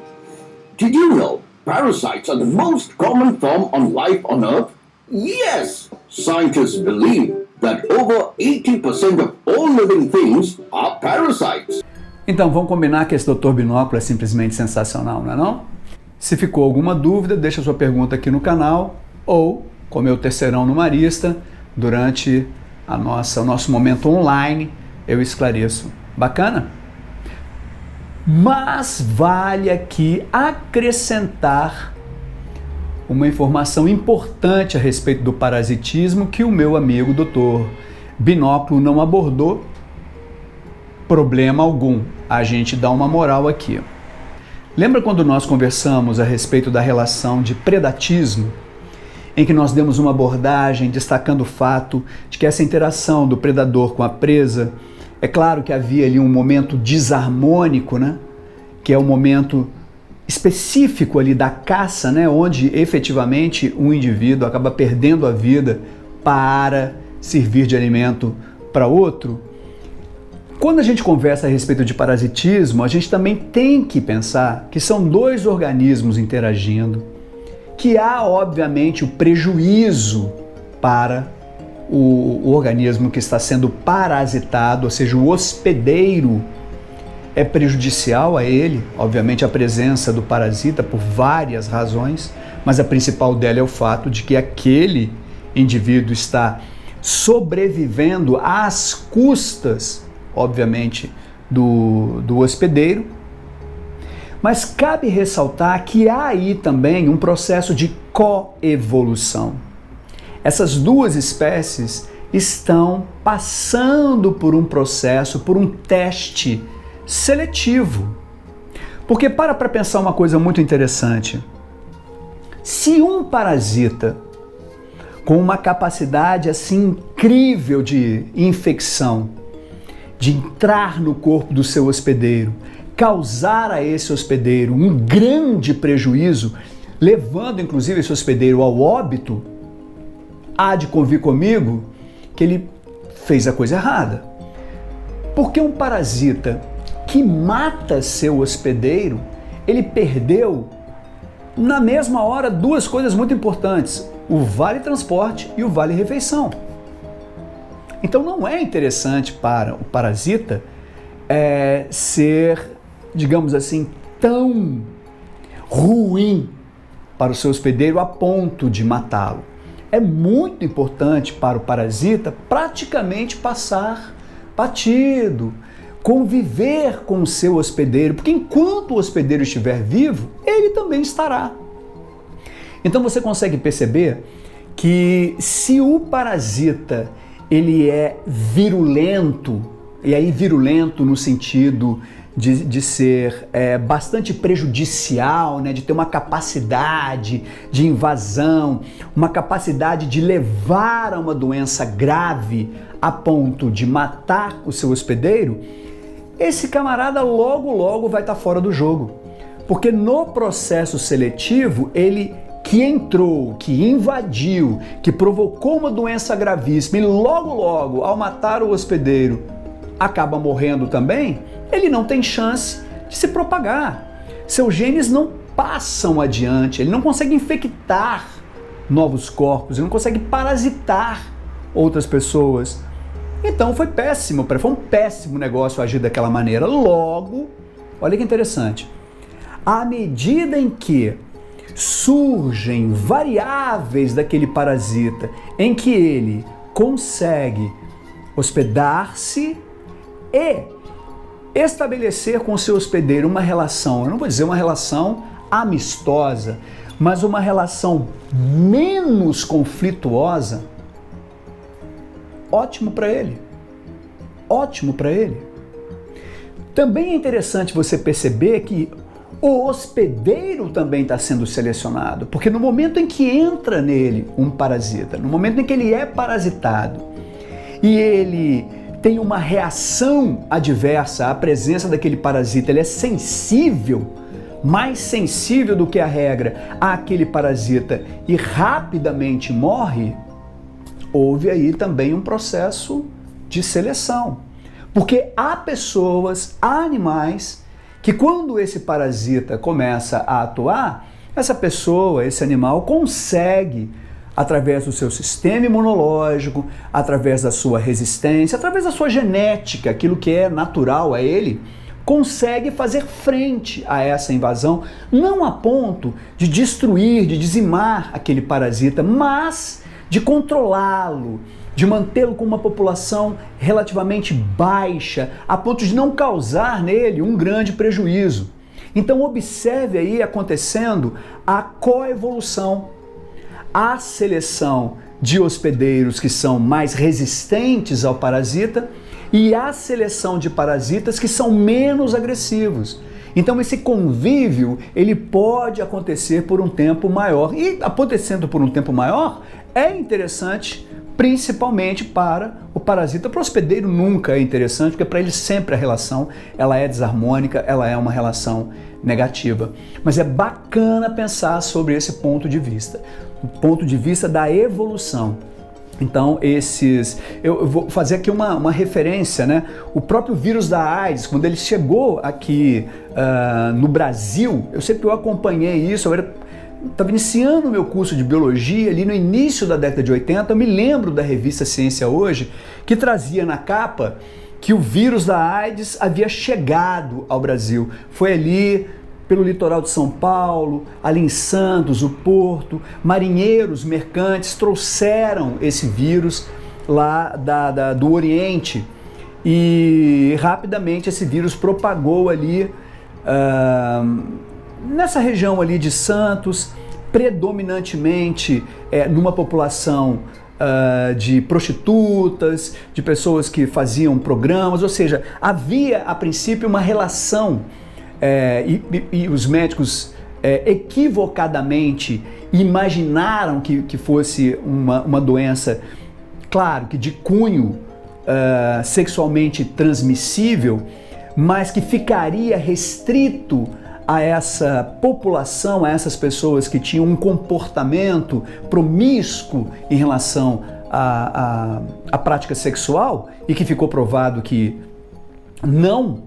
Did you know parasites are the most common form on life on Earth? Yes! Scientists believe that over 80% of all living things are parasites. Então, vamos combinar que esse Dr. Binóculo é simplesmente sensacional, não é não? Se ficou alguma dúvida, deixa sua pergunta aqui no canal ou, como é o terceirão no Marista, durante o nosso momento online, eu esclareço. Bacana? Mas vale aqui acrescentar uma informação importante a respeito do parasitismo que o meu amigo Dr. Binóculo não abordou. Problema algum, a gente dá uma moral aqui. Lembra quando nós conversamos a respeito da relação de predatismo, em que nós demos uma abordagem destacando o fato de que essa interação do predador com a presa, é claro que havia ali um momento desarmônico, né? Que é o momento específico ali da caça, né? Onde efetivamente um indivíduo acaba perdendo a vida para servir de alimento para outro. Quando a gente conversa a respeito de parasitismo, a gente também tem que pensar que são dois organismos interagindo, que há, obviamente, o prejuízo para o organismo que está sendo parasitado, ou seja, o hospedeiro é prejudicial a ele, obviamente, a presença do parasita por várias razões, mas a principal dela é o fato de que aquele indivíduo está sobrevivendo às custas, obviamente, do hospedeiro. Mas cabe ressaltar que há aí também um processo de coevolução. Essas duas espécies estão passando por um processo, por um teste seletivo. Porque para pensar uma coisa muito interessante. Se um parasita com uma capacidade assim incrível de infecção, de entrar no corpo do seu hospedeiro, causar a esse hospedeiro um grande prejuízo, levando inclusive esse hospedeiro ao óbito, há de convir comigo que ele fez a coisa errada. Porque um parasita que mata seu hospedeiro, ele perdeu na mesma hora duas coisas muito importantes: o vale transporte e o vale refeição. Então não é interessante para o parasita ser, digamos assim, tão ruim para o seu hospedeiro a ponto de matá-lo. É muito importante para o parasita praticamente passar batido, conviver com o seu hospedeiro, porque enquanto o hospedeiro estiver vivo, ele também estará. Então você consegue perceber que se o parasita ele é virulento, e aí virulento no sentido de ser bastante prejudicial, né? De ter uma capacidade de invasão, uma capacidade de levar a uma doença grave a ponto de matar o seu hospedeiro, esse camarada logo vai estar fora do jogo. Porque no processo seletivo, ele que entrou, que invadiu, que provocou uma doença gravíssima e logo, ao matar o hospedeiro, acaba morrendo também, ele não tem chance de se propagar. Seus genes não passam adiante, ele não consegue infectar novos corpos, ele não consegue parasitar outras pessoas. Então foi um péssimo negócio agir daquela maneira. Logo, olha que interessante, à medida em que surgem variáveis daquele parasita em que ele consegue hospedar-se e estabelecer com o seu hospedeiro uma relação, eu não vou dizer uma relação amistosa, mas uma relação menos conflituosa, ótimo para ele. Ótimo para ele. Também é interessante você perceber que o hospedeiro também está sendo selecionado, porque no momento em que entra nele um parasita, no momento em que ele é parasitado e ele tem uma reação adversa à presença daquele parasita, ele é sensível, mais sensível do que a regra àquele parasita e rapidamente morre, houve aí também um processo de seleção. Porque há pessoas, há animais, que quando esse parasita começa a atuar, essa pessoa, esse animal consegue, através do seu sistema imunológico, através da sua resistência, através da sua genética, aquilo que é natural a ele, consegue fazer frente a essa invasão, não a ponto de destruir, de dizimar aquele parasita, mas de controlá-lo, de mantê-lo com uma população relativamente baixa, a ponto de não causar nele um grande prejuízo. Então observe aí acontecendo a coevolução, a seleção de hospedeiros que são mais resistentes ao parasita e a seleção de parasitas que são menos agressivos. Então esse convívio, ele pode acontecer por um tempo maior. E acontecendo por um tempo maior, é interessante principalmente para o parasita. Para o hospedeiro nunca é interessante, porque para ele sempre a relação ela é desarmônica, ela é uma relação negativa. Mas é bacana pensar sobre esse ponto de vista, o ponto de vista da evolução. Então eu vou fazer aqui uma referência, né? O próprio vírus da AIDS, quando ele chegou aqui no Brasil, eu sempre acompanhei isso, eu estava iniciando o meu curso de biologia ali no início da década de 80, eu me lembro da revista Ciência Hoje, que trazia na capa que o vírus da AIDS havia chegado ao Brasil. Foi ali pelo litoral de São Paulo, ali em Santos, o Porto, marinheiros, mercantes trouxeram esse vírus lá do Oriente e rapidamente esse vírus propagou ali nessa região ali de Santos, predominantemente numa população de prostitutas, de pessoas que faziam programas, ou seja, havia a princípio uma relação e os médicos equivocadamente imaginaram que fosse uma doença, claro que de cunho sexualmente transmissível, mas que ficaria restrito a essa população, a essas pessoas que tinham um comportamento promíscuo em relação à prática sexual e que ficou provado que não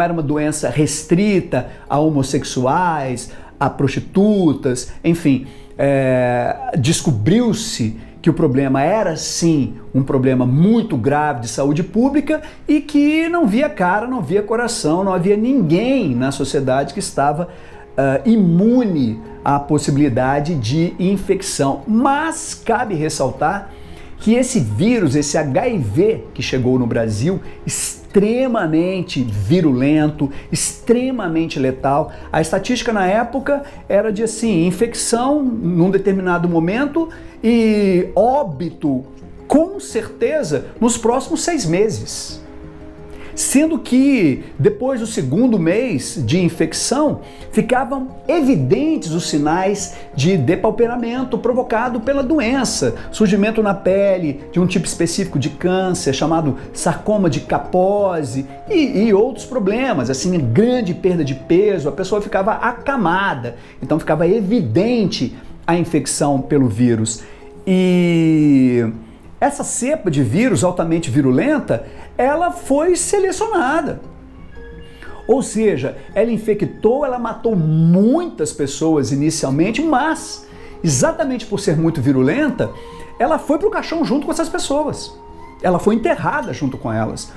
era uma doença restrita a homossexuais, a prostitutas, enfim, descobriu-se que o problema era sim um problema muito grave de saúde pública e que não via cara, não via coração, não havia ninguém na sociedade que estava imune à possibilidade de infecção. Mas cabe ressaltar que esse vírus, esse HIV que chegou no Brasil, extremamente virulento, extremamente letal. A estatística na época era de infecção num determinado momento e óbito, com certeza, nos próximos 6 meses. Sendo que depois do segundo mês de infecção, ficavam evidentes os sinais de depauperamento provocado pela doença, surgimento na pele de um tipo específico de câncer chamado sarcoma de Kaposi e outros problemas, grande perda de peso, a pessoa ficava acamada, então ficava evidente a infecção pelo vírus. E essa cepa de vírus altamente virulenta, ela foi selecionada. Ou seja, ela infectou, ela matou muitas pessoas inicialmente, mas, exatamente por ser muito virulenta, ela foi para o caixão junto com essas pessoas. Ela foi enterrada junto com elas.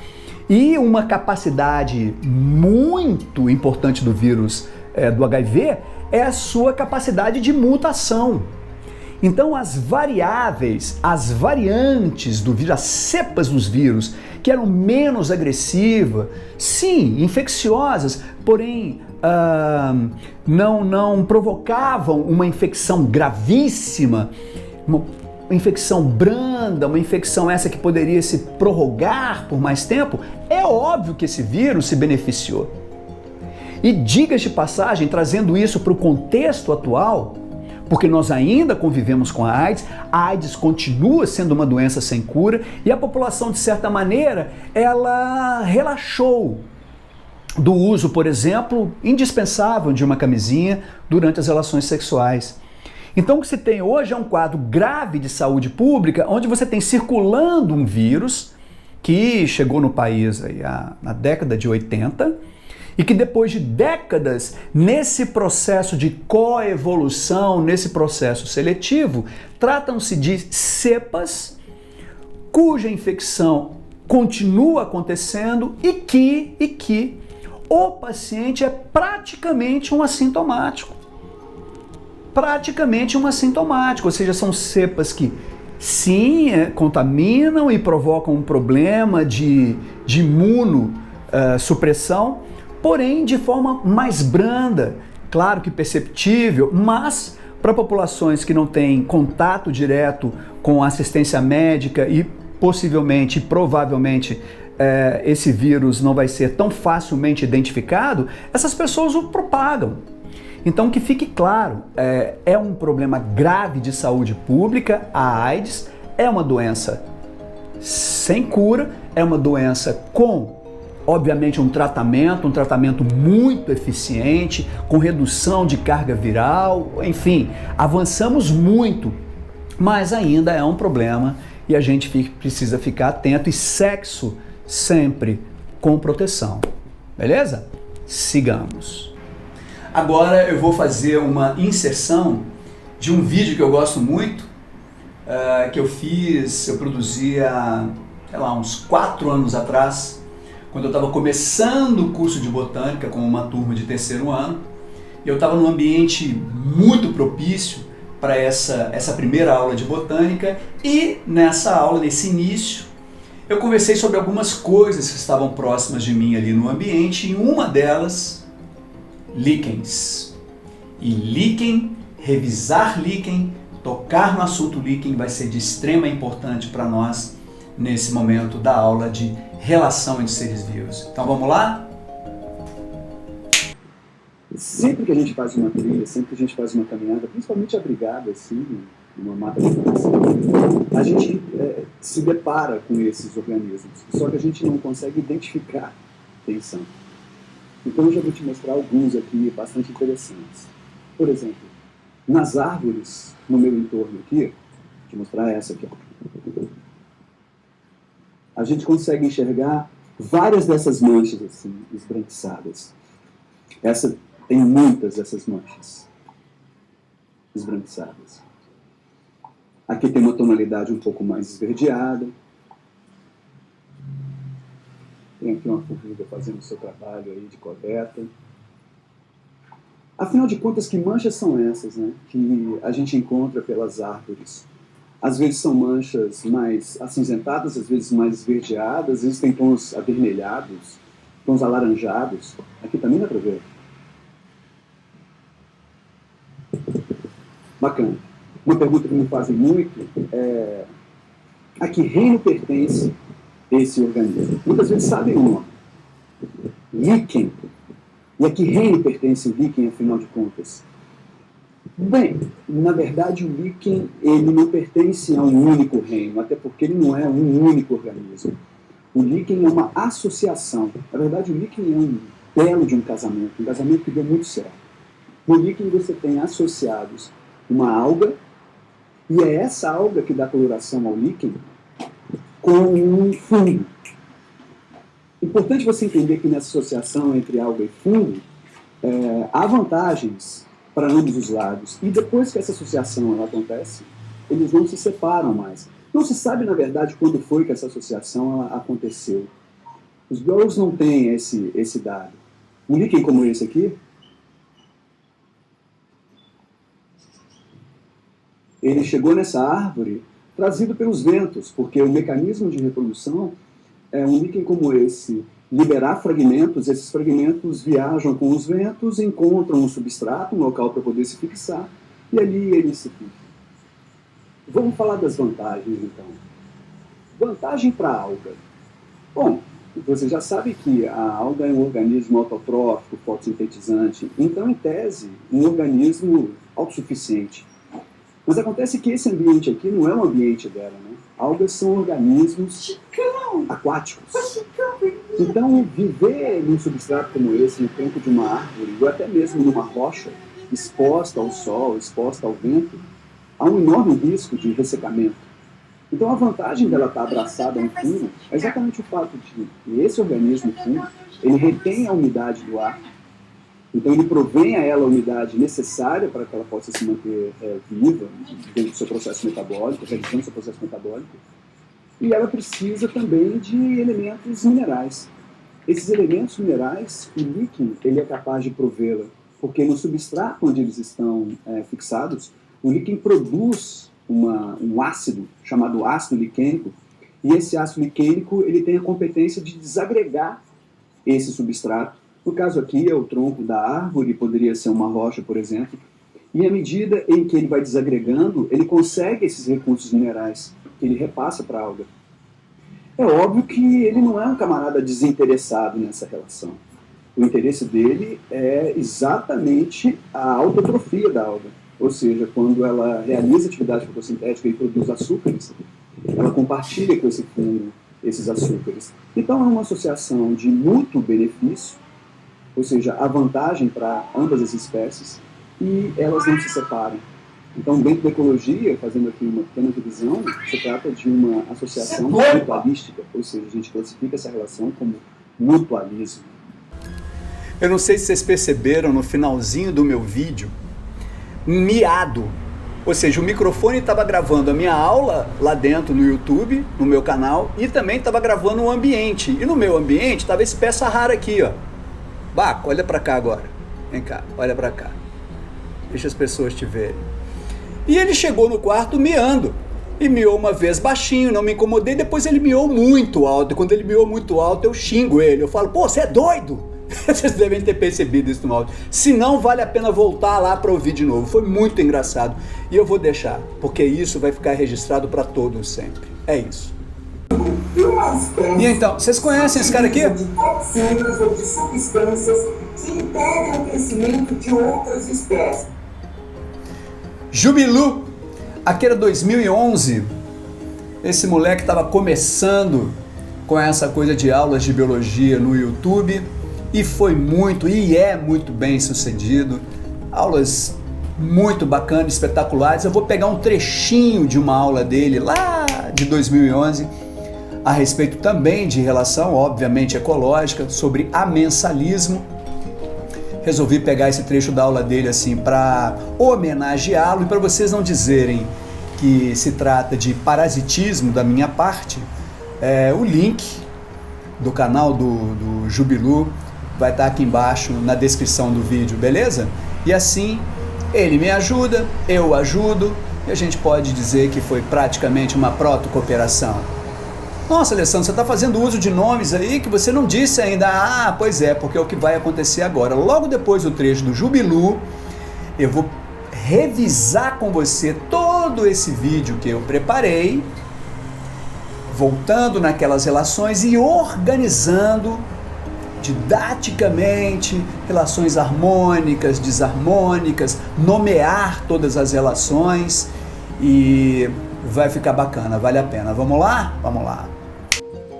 E uma capacidade muito importante do vírus do HIV é a sua capacidade de mutação. Então as variáveis, as variantes do vírus, as cepas dos vírus, que eram menos agressivas, sim, infecciosas, porém não provocavam uma infecção gravíssima, uma infecção branda, uma infecção essa que poderia se prorrogar por mais tempo, é óbvio que esse vírus se beneficiou. E diga de passagem, trazendo isso para o contexto atual, porque nós ainda convivemos com a AIDS continua sendo uma doença sem cura e a população, de certa maneira, ela relaxou do uso, por exemplo, indispensável de uma camisinha durante as relações sexuais. Então o que se tem hoje é um quadro grave de saúde pública, onde você tem circulando um vírus que chegou no país aí na década de 80 e que depois de décadas, nesse processo de coevolução, nesse processo seletivo, tratam-se de cepas cuja infecção continua acontecendo e que o paciente é praticamente um assintomático. Praticamente um assintomático, ou seja, são cepas que sim, contaminam e provocam um problema de imunossupressão, porém de forma mais branda, claro que perceptível, mas para populações que não têm contato direto com assistência médica e possivelmente, provavelmente, esse vírus não vai ser tão facilmente identificado, essas pessoas o propagam. Então que fique claro, é um problema grave de saúde pública, a AIDS é uma doença sem cura, é uma doença com obviamente um tratamento muito eficiente, com redução de carga viral, enfim, avançamos muito, mas ainda é um problema e a gente precisa ficar atento e sexo sempre com proteção, beleza? Sigamos. Agora eu vou fazer uma inserção de um vídeo que eu gosto muito, que eu produzi há, sei lá, uns 4 anos atrás, quando eu estava começando o curso de botânica com uma turma de 3º ano, eu estava num ambiente muito propício para essa primeira aula de botânica e nessa aula, nesse início, eu conversei sobre algumas coisas que estavam próximas de mim ali no ambiente e uma delas, líquens. E líquen, revisar líquen, tocar no assunto líquen vai ser de extrema importância para nós nesse momento da aula de relação entre seres vivos. Então vamos lá? Sempre que a gente faz uma trilha, sempre que a gente faz uma caminhada, principalmente abrigada, assim, numa mata de floresta, a gente se depara com esses organismos, só que a gente não consegue identificar quem são. Então eu já vou te mostrar alguns aqui bastante interessantes. Por exemplo, nas árvores no meu entorno aqui, vou te mostrar essa aqui, ó. A gente consegue enxergar várias dessas manchas assim, esbranquiçadas. Tem muitas dessas manchas esbranquiçadas. Aqui tem uma tonalidade um pouco mais esverdeada. Tem aqui uma formiga fazendo o seu trabalho aí de coleta. Afinal de contas, que manchas são essas, né, que a gente encontra pelas árvores? Às vezes são manchas mais acinzentadas, às vezes mais esverdeadas, às vezes tem tons avermelhados, tons alaranjados. Aqui também dá para ver. Bacana. Uma pergunta que me fazem muito é: a que reino pertence esse organismo? Muitas vezes sabem o nome. Líquen. E a que reino pertence o líquen, afinal de contas? Bem, na verdade o líquen ele não pertence a um único reino, até porque ele não é um único organismo. O líquen é uma associação. Na verdade o líquen é um belo de um casamento que deu muito certo. No líquen você tem associados uma alga, e é essa alga que dá coloração ao líquen com um fungo. Importante você entender que nessa associação entre alga e fungo há vantagens para ambos os lados. E depois que essa associação ela acontece, eles não se separam mais. Não se sabe, na verdade, quando foi que essa associação ela aconteceu. Os biólogos não têm esse dado. Um líquen como esse aqui, ele chegou nessa árvore trazido pelos ventos, porque o mecanismo de reprodução é um líquen como esse, liberar fragmentos, esses fragmentos viajam com os ventos, encontram um substrato, um local para poder se fixar, e ali ele se fixa. Vamos falar das vantagens, então. Vantagem para a alga. Bom, você já sabe que a alga é um organismo autotrófico, fotossintetizante, então, em tese, um organismo autossuficiente. Mas acontece que esse ambiente aqui não é um ambiente dela, né? Algas são organismos aquáticos. Então, viver num substrato como esse, no tronco de uma árvore, ou até mesmo numa rocha, exposta ao sol, exposta ao vento, há um enorme risco de ressecamento. Então, a vantagem dela estar abraçada a um fungo é exatamente o fato de que esse organismo fungo, ele retém a umidade do ar, então ele provém a ela a umidade necessária para que ela possa se manter viva dentro do seu processo metabólico, realizando seu processo metabólico, e ela precisa também de elementos minerais. Esses elementos minerais, o líquen, ele é capaz de provê-la, porque no substrato onde eles estão fixados, o líquen produz um ácido chamado ácido liquênico, e esse ácido liquênico ele tem a competência de desagregar esse substrato. No caso aqui é o tronco da árvore, poderia ser uma rocha, por exemplo, e à medida em que ele vai desagregando, ele consegue esses recursos minerais, que ele repassa para a alga. É óbvio que ele não é um camarada desinteressado nessa relação. O interesse dele é exatamente a autotrofia da alga. Ou seja, quando ela realiza atividade fotossintética e produz açúcares, ela compartilha com esse fungo esses açúcares. Então é uma associação de mútuo benefício, ou seja, a vantagem para ambas as espécies, e elas não se separam. Então, dentro da ecologia, fazendo aqui uma pequena revisão, se trata de uma associação mutualística, ou seja, a gente classifica essa relação como mutualismo. Eu não sei se vocês perceberam no finalzinho do meu vídeo, um miado. Ou seja, o microfone estava gravando a minha aula lá dentro no YouTube, no meu canal, e também estava gravando o ambiente. E no meu ambiente estava esse peça rara aqui, ó. Baco, olha para cá agora. Vem cá, olha para cá. Deixa as pessoas te verem. E ele chegou no quarto miando. E miou uma vez baixinho, não me incomodei. Depois ele miou muito alto. E quando ele miou muito alto, eu xingo ele. Eu falo, pô, você é doido? Vocês devem ter percebido isso no áudio. Se não, vale a pena voltar lá para ouvir de novo. Foi muito engraçado. E eu vou deixar, porque isso vai ficar registrado para todos sempre. É isso. E então, vocês conhecem esse cara aqui? De toxinas ou de substâncias que impedem o crescimento de outras espécies. Jubilu, aqui era 2011. Esse moleque estava começando com essa coisa de aulas de biologia no YouTube e foi muito, e é muito bem sucedido. Aulas muito bacanas, espetaculares. Eu vou pegar um trechinho de uma aula dele lá de 2011 a respeito também de relação, obviamente, ecológica, sobre amensalismo. Resolvi pegar esse trecho da aula dele assim para homenageá-lo e para vocês não dizerem que se trata de parasitismo da minha parte. O link do canal do Jubilu vai estar aqui embaixo na descrição do vídeo, beleza? E assim ele me ajuda, eu ajudo e a gente pode dizer que foi praticamente uma proto-cooperação. Nossa, Alessandro, você está fazendo uso de nomes aí que você não disse ainda. Ah, pois é, porque é o que vai acontecer agora. Logo depois do trecho do Jubilu, eu vou revisar com você todo esse vídeo que eu preparei, voltando naquelas relações e organizando didaticamente relações harmônicas, desarmônicas, nomear todas as relações e vai ficar bacana, vale a pena. Vamos lá? Vamos lá.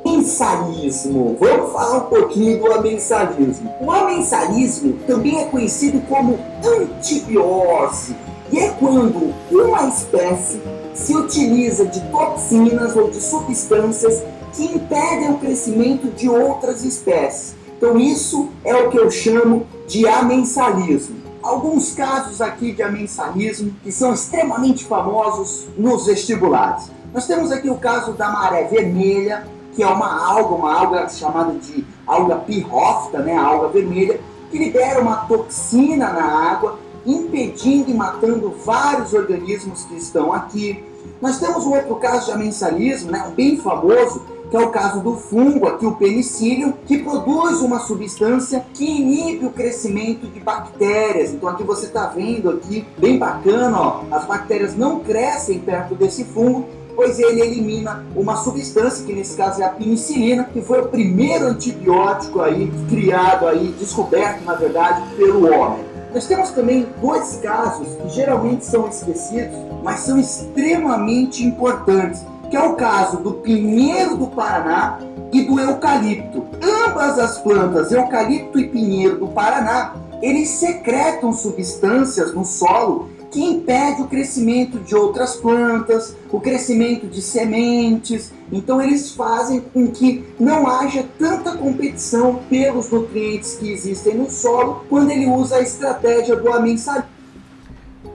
Amensalismo. Vamos falar um pouquinho do amensalismo. O amensalismo também é conhecido como antibiose e é quando uma espécie se utiliza de toxinas ou de substâncias que impedem o crescimento de outras espécies. Então isso é o que eu chamo de amensalismo. Alguns casos aqui de amensalismo que são extremamente famosos nos vestibulares. Nós temos aqui o caso da maré vermelha, que é uma alga chamada de alga pirrófita, né, a alga vermelha, que libera uma toxina na água impedindo e matando vários organismos que estão aqui. Nós temos um outro caso de amensalismo, né, bem famoso, que é o caso do fungo, aqui o penicillium, que produz uma substância que inibe o crescimento de bactérias. Então aqui você está vendo aqui, bem bacana, ó, as bactérias não crescem perto desse fungo, pois ele elimina uma substância, que nesse caso é a penicilina, que foi o primeiro antibiótico aí criado, aí, descoberto, na verdade, pelo homem. Nós temos também dois casos que geralmente são esquecidos, mas são extremamente importantes, que é o caso do pinheiro do Paraná e do eucalipto. Ambas as plantas, eucalipto e pinheiro do Paraná, eles secretam substâncias no solo que impede o crescimento de outras plantas, o crescimento de sementes. Então eles fazem com que não haja tanta competição pelos nutrientes que existem no solo quando ele usa a estratégia do amensalismo.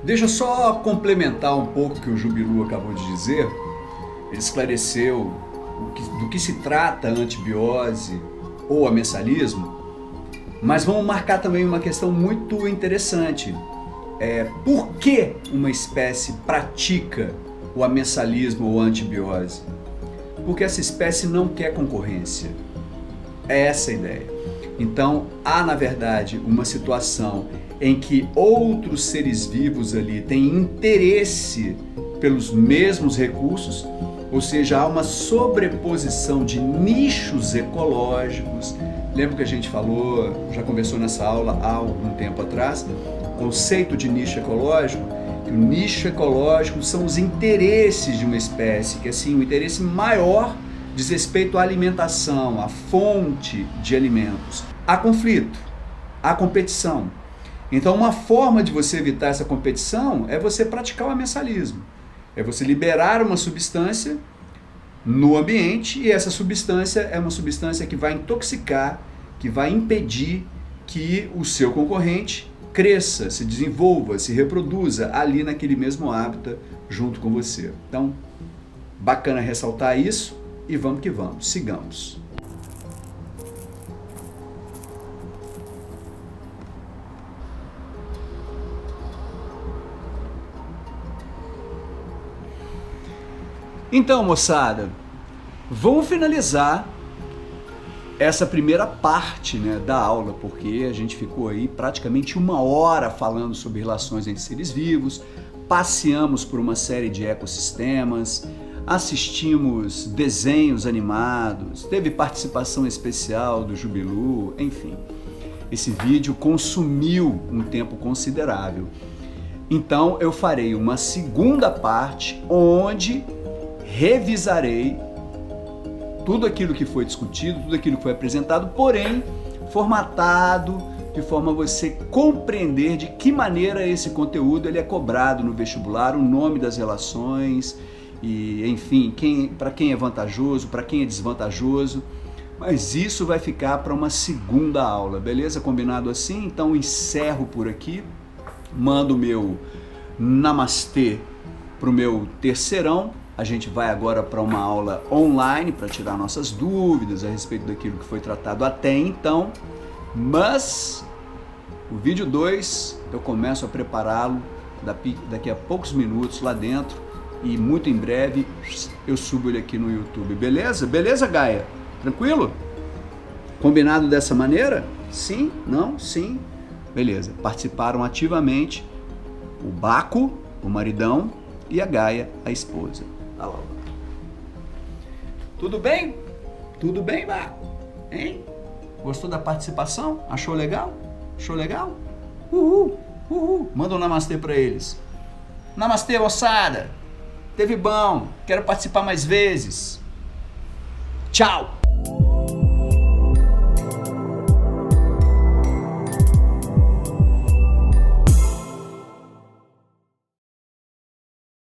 Deixa eu só complementar um pouco o que o Jubilu acabou de dizer. Ele esclareceu do que se trata a antibiose ou amensalismo, mas vamos marcar também uma questão muito interessante. Por que uma espécie pratica o amensalismo ou a antibiose? Porque essa espécie não quer concorrência. É essa a ideia. Então, há, na verdade, uma situação em que outros seres vivos ali têm interesse pelos mesmos recursos, ou seja, há uma sobreposição de nichos ecológicos. Lembra que a gente falou, já conversou nessa aula há algum tempo atrás, o conceito de nicho ecológico? Que o nicho ecológico são os interesses de uma espécie, que assim, o interesse maior diz respeito à alimentação, à fonte de alimentos. Há conflito, há competição. Então, uma forma de você evitar essa competição é você praticar o amensalismo. É você liberar uma substância no ambiente e essa substância é uma substância que vai intoxicar, que vai impedir que o seu concorrente cresça, se desenvolva, se reproduza ali naquele mesmo hábitat junto com você. Então, bacana ressaltar isso e vamos que vamos, sigamos. Então, moçada, vamos finalizar essa primeira parte, né, da aula, porque a gente ficou aí praticamente 1 hora falando sobre relações entre seres vivos, passeamos por uma série de ecossistemas, assistimos desenhos animados, teve participação especial do Jubilu, enfim. Esse vídeo consumiu um tempo considerável. Então eu farei uma segunda parte onde revisarei tudo aquilo que foi discutido, tudo aquilo que foi apresentado, porém formatado de forma a você compreender de que maneira esse conteúdo ele é cobrado no vestibular, o nome das relações e, enfim, para quem é vantajoso, para quem é desvantajoso. Mas isso vai ficar para uma segunda aula, beleza? Combinado assim? Então encerro por aqui, mando o meu namastê para o meu terceirão. A gente vai agora para uma aula online para tirar nossas dúvidas a respeito daquilo que foi tratado até então, mas o vídeo 2 eu começo a prepará-lo daqui a poucos minutos lá dentro e muito em breve eu subo ele aqui no YouTube, beleza? Beleza, Gaia? Tranquilo? Combinado dessa maneira? Sim? Não? Sim? Beleza. Participaram ativamente o Baco, o maridão, e a Gaia, a esposa. Olha lá. Tudo bem? Tudo bem, Baco? Hein? Gostou da participação? Achou legal? Achou legal? Uhul! Uhul! Manda um namastê pra eles. Namastê, moçada! Teve bom! Quero participar mais vezes! Tchau!